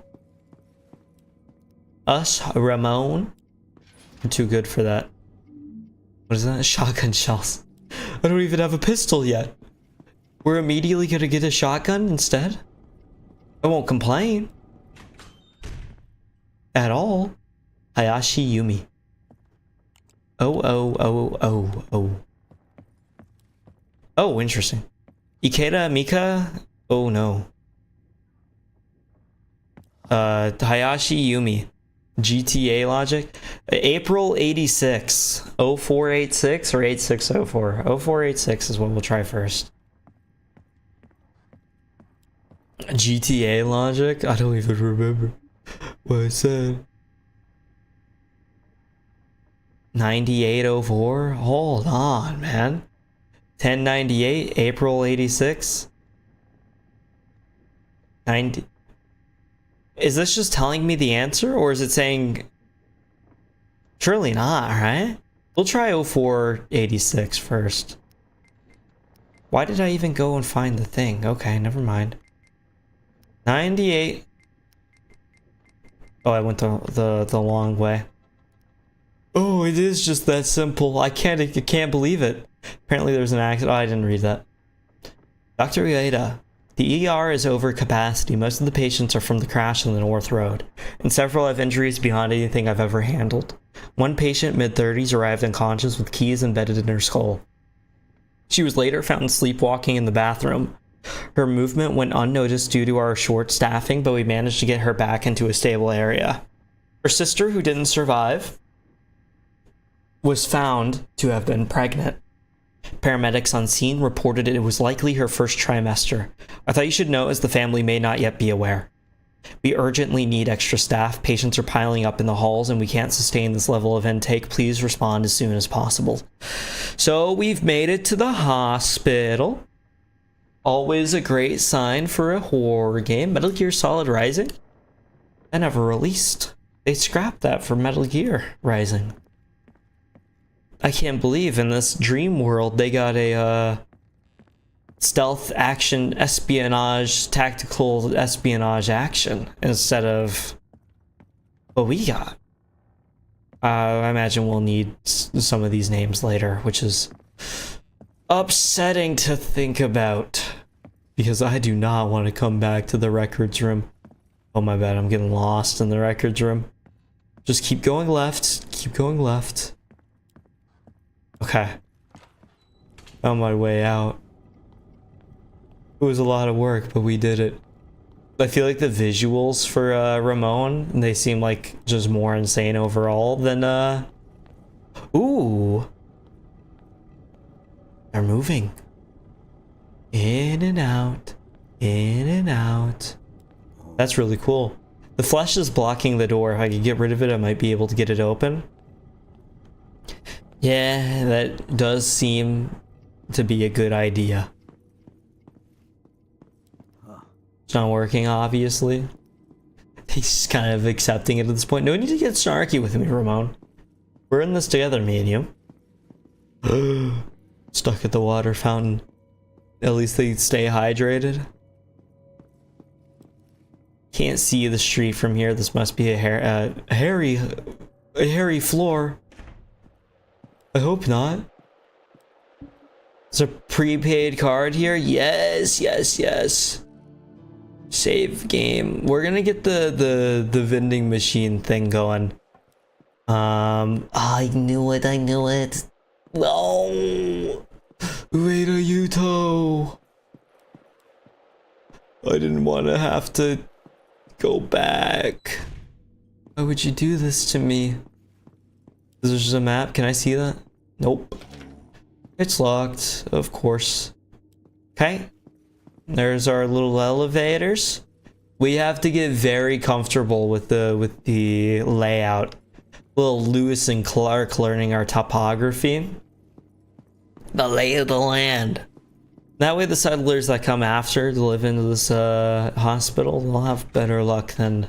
Us, Ramon. I'm too good for that. What is that? Shotgun shells. I don't even have a pistol yet. We're immediately gonna get a shotgun instead? I won't complain. At all. Hayashi Yumi. Oh. Oh, interesting. Ikeda Mika? Oh no. Hayashi Yumi. GTA logic. April 86. 0486 or 8604? 0486 is what we'll try first. GTA logic? I don't even remember what I said. 9804? Hold on, man. 1098, April 86. 90. Is this just telling me the answer, or is it saying... Surely not, right? We'll try 0486 first. Why did I even go and find the thing? Okay, never mind. 98. Oh, I went the long way. Oh, it is just that simple. I can't believe it. Apparently there's an accident. Oh, I didn't read that. Dr. Ueda, the ER is over capacity. Most of the patients are from the crash on the North Road, and several have injuries beyond anything I've ever handled. One patient, mid-30s, arrived unconscious with keys embedded in her skull. She was later found sleepwalking in the bathroom. Her movement went unnoticed due to our short staffing, but we managed to get her back into a stable area. Her sister, who didn't survive, was found to have been pregnant. Paramedics on scene reported it was likely her first trimester. I thought you should know, as the family may not yet be aware. We urgently need extra staff. Patients are piling up in the halls and we can't sustain this level of intake. Please respond as soon as possible. So we've made it to the hospital. Always a great sign for a horror game. Metal Gear Solid Rising? I never released. They scrapped that for Metal Gear Rising. I can't believe in this dream world they got a stealth action espionage, tactical espionage action instead of what we got. I imagine we'll need some of these names later, which is upsetting to think about because I do not want to come back to the records room. Oh my bad, I'm getting lost in the records room. Just keep going left, keep going left. Okay. Found my way out. It was a lot of work, but we did it. I feel like the visuals for Ramon, they seem like just more insane overall than ooh. They're moving. In and out. In and out. That's really cool. The flesh is blocking the door. If I could get rid of it, I might be able to get it open. Yeah, that does seem to be a good idea. It's not working, obviously. He's just kind of accepting it at this point. No need to get snarky with me, Ramon. We're in this together, me and you. Stuck at the water fountain. At least they stay hydrated. Can't see the street from here. This must be a hairy floor. I hope not. There's a prepaid card here. Yes, yes, yes. Save game. We're gonna get the vending machine thing going. I knew it. I knew it. No. Wait a Yuto. I didn't want to have to go back. Why would you do this to me? Is there just a map? Can I see that? Nope. It's locked, of course. Okay. There's our little elevators. We have to get very comfortable with the layout. Little Lewis and Clark learning our topography. The lay of the land. That way the settlers that come after to live into this hospital will have better luck than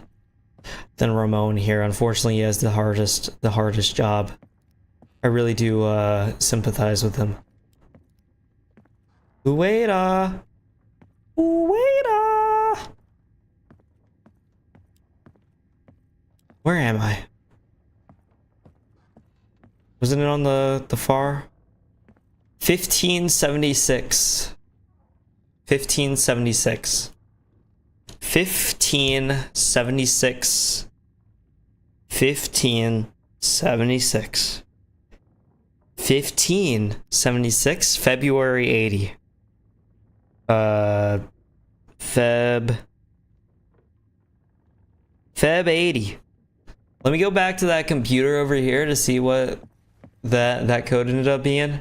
Ramon here. Unfortunately, he has the hardest job. I really do sympathize with him. Ueda! Ueda! Where am I? Wasn't it on the far? 1576. 1576. 1576. 1576. 1576. February 80. Feb 80. Let me go back to that computer over here to see what that code ended up being.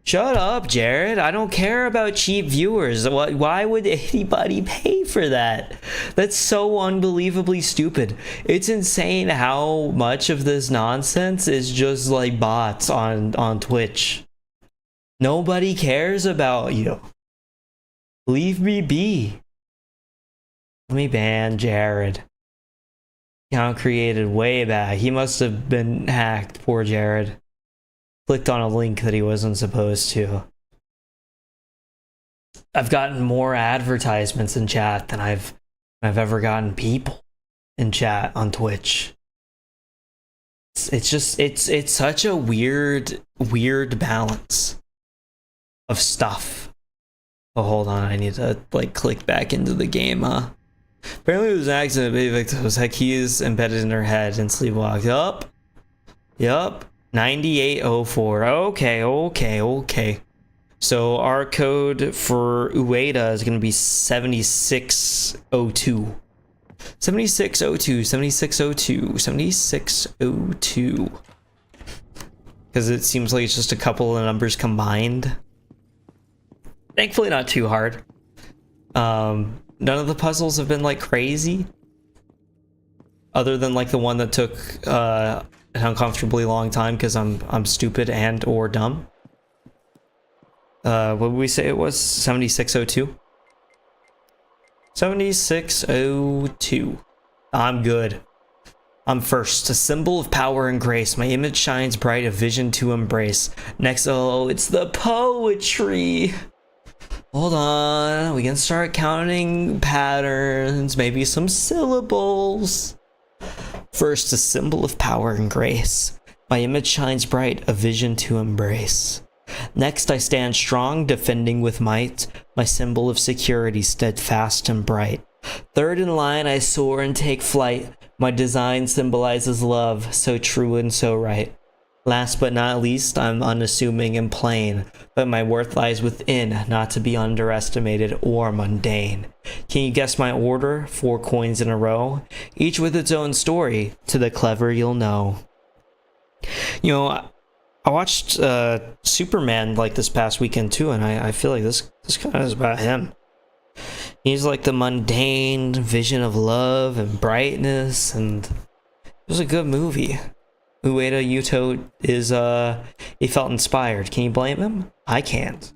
Shut up, Jared. I don't care about cheap viewers. Why would anybody pay for that? That's so unbelievably stupid. It's insane how much of this nonsense is just like bots on Twitch. Nobody cares about you. Leave me be. Let me ban Jared. Account created way back. He must have been hacked. Poor Jared. Clicked on a link that he wasn't supposed to. I've gotten more advertisements in chat than I've I've ever gotten people in chat on Twitch. It's just it's such a weird balance of stuff. Oh, hold on, I need to like click back into the game, huh? Apparently it was an accident. Baby victims had keys embedded in her head and sleepwalked. Yup. 9804. Okay. So our code for Ueda is gonna be 7602. 7602. Because it seems like it's just a couple of numbers combined. Thankfully not too hard. None of the puzzles have been like crazy. Other than like the one that took an uncomfortably long time because I'm stupid and or dumb. What would we say it was? 7602? 7602. I'm good. I'm first. A symbol of power and grace. My image shines bright, a vision to embrace. Next, oh, it's the poetry. Hold on. We can start counting patterns, maybe some syllables. First, a symbol of power and grace. My image shines bright, a vision to embrace. Next, I stand strong, defending with might, my symbol of security, steadfast and bright. Third in line, I soar and take flight. My design symbolizes love, so true and so right. Last but not least, I'm unassuming and plain, but my worth lies within, not to be underestimated or mundane. Can you guess my order? 4 coins in a row, each with its own story. To the clever, you'll know. You know, I watched Superman like this past weekend too, and I feel like this kind of is about him. He's like the mundane vision of love and brightness, and it was a good movie. Ueda Yuto is he felt inspired. Can you blame him? I can't.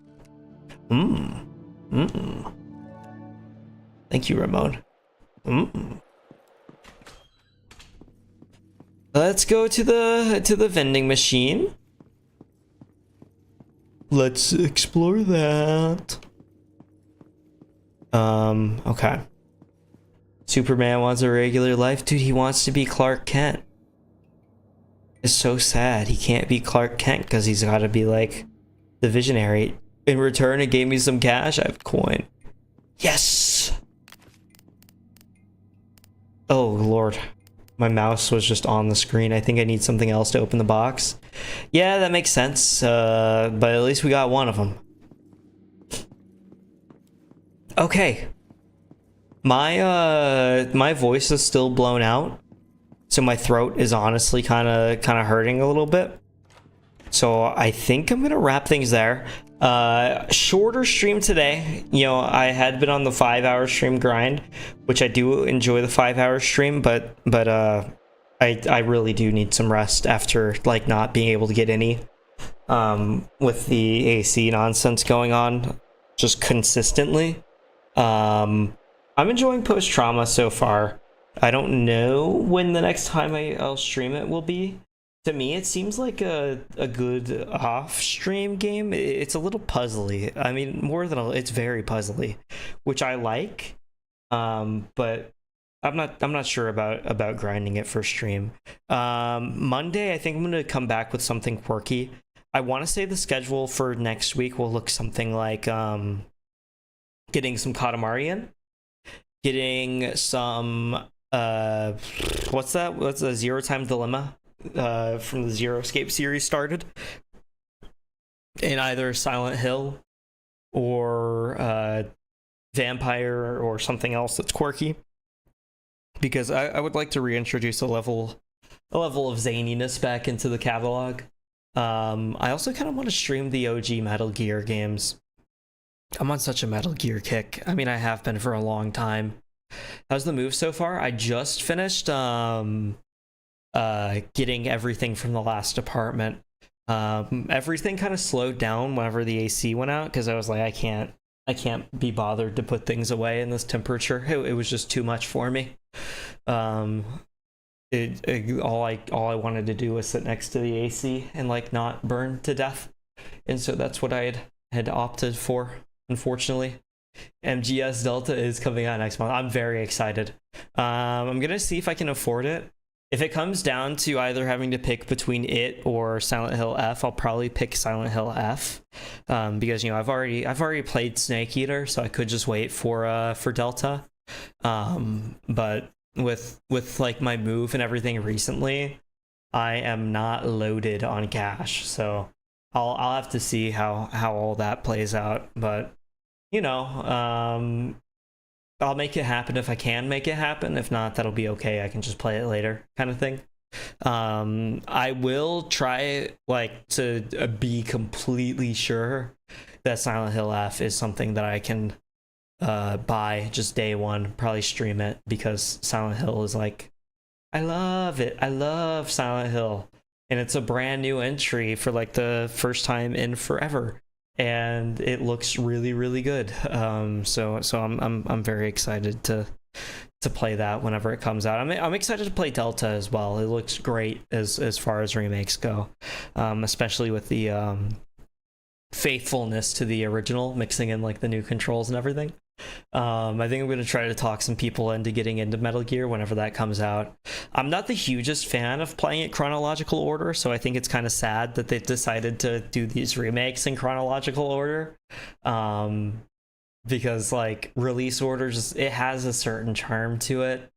Thank you, Ramon. Let's go to the vending machine. Let's explore that. Okay. Superman wants a regular life. Dude, he wants to be Clark Kent. It's so sad. He can't be Clark Kent because he's got to be like the Visionary. In return, it gave me some cash. I have a coin. Yes! Oh, Lord. My mouse was just on the screen. I think I need something else to open the box. Yeah, that makes sense. But at least we got one of them. Okay. My voice is still blown out. So my throat is honestly kind of hurting a little bit. So I think I'm gonna wrap things there. Shorter stream today. You know, I had been on the 5-hour stream grind, which I do enjoy the 5-hour stream, but I really do need some rest after like not being able to get any with the AC nonsense going on just consistently. I'm enjoying post-trauma so far. I don't know when the next time I'll stream it will be. To me, it seems like a good off-stream game. It's a little puzzly. I mean, it's very puzzly, which I like. But I'm not sure about grinding it for stream. Monday, I think I'm gonna come back with something quirky. I want to say the schedule for next week will look something like getting some Katamari in, getting some what's a Zero Time Dilemma from the Zero Escape series started in either Silent Hill or Vampire or something else that's quirky, because I would like to reintroduce a level of zaniness back into the catalog. I also kind of want to stream the OG Metal Gear games. I'm on such a Metal Gear kick. I mean, I have been for a long time. How's the move so far? I just finished getting everything from the last apartment. Everything kind of slowed down whenever the AC went out, because I was like, I can't be bothered to put things away in this temperature. It was just too much for me. All I wanted to do was sit next to the AC and like not burn to death, and so that's what I had opted for, unfortunately. MGS Delta is coming out next month. I'm very excited. I'm gonna see if I can afford it. If it comes down to either having to pick between it or Silent Hill F, I'll probably pick Silent Hill F, because I've already played Snake Eater, so I could just wait for Delta. But with like my move and everything recently, I am not loaded on cash, so I'll have to see how all that plays out. But I'll make it happen if I can make it happen. If not, that'll be okay. I can just play it later, kind of thing. I will try to be completely sure that Silent Hill F is something that I can buy just day one. Probably stream it, because Silent Hill is like, I love it. I love Silent Hill, and it's a brand new entry for like the first time in forever. And it looks really, really good. So I'm very excited to play that whenever it comes out. I'm excited to play Delta as well. It looks great as far as remakes go, especially with the faithfulness to the original, mixing in like the new controls and everything. I think I'm going to try to talk some people into getting into Metal Gear whenever that comes out. I'm not the hugest fan of playing it chronological order, so I think it's kind of sad that they've decided to do these remakes in chronological order, because like release orders, it has a certain charm to it,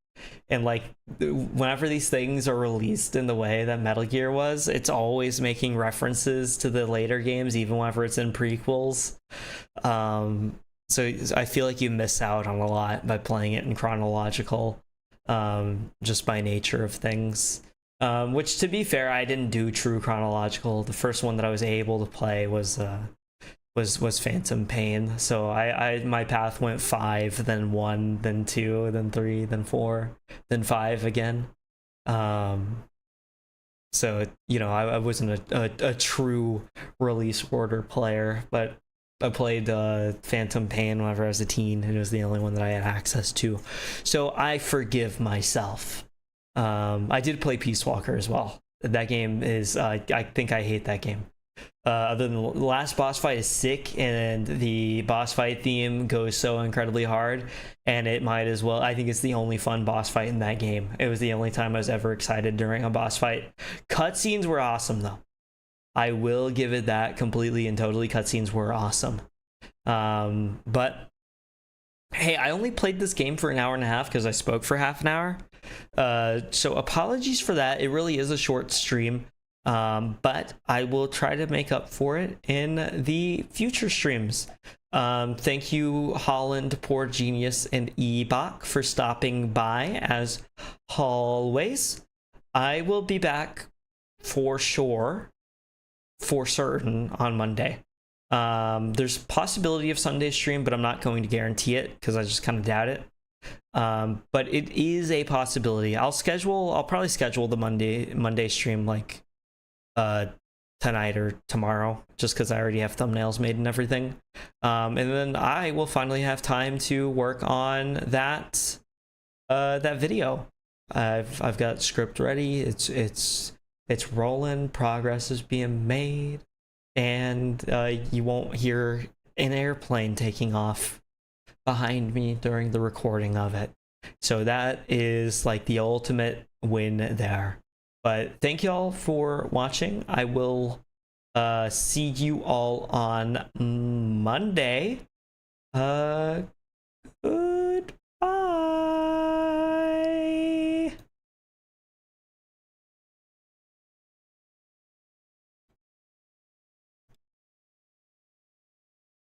and like whenever these things are released in the way that Metal Gear was, it's always making references to the later games, even whenever it's in prequels. So I feel like you miss out on a lot by playing it in chronological, just by nature of things. Which, to be fair, I didn't do true chronological. The first one that I was able to play was Phantom Pain. So my path went 5, then 1, then 2, then 3, then 4, then 5 again. So I wasn't a true release order player, but I played Phantom Pain whenever I was a teen, and it was the only one that I had access to. So I forgive myself. I did play Peace Walker as well. That game is, I think I hate that game. Other than the last boss fight is sick, and the boss fight theme goes so incredibly hard, and it might as well, I think it's the only fun boss fight in that game. It was the only time I was ever excited during a boss fight. Cutscenes were awesome though. I will give it that, completely and totally. Cutscenes were awesome. But hey, I only played this game for an hour and a half because I spoke for half an hour. So apologies for that. It really is a short stream. But I will try to make up for it in the future streams. Thank you, Holland, Poor Genius, and Ebok for stopping by as always. I will be back for sure, for certain, on Monday. There's possibility of Sunday stream, but I'm not going to guarantee it because I just kind of doubt it. But it is a possibility. I'll probably schedule the Monday stream like tonight or tomorrow, just because I already have thumbnails made and everything. And then I will finally have time to work on that video. I've got script ready. It's rolling. Progress is being made, and you won't hear an airplane taking off behind me during the recording of it. So that is like the ultimate win there. But thank y'all for watching. I will see you all on Monday.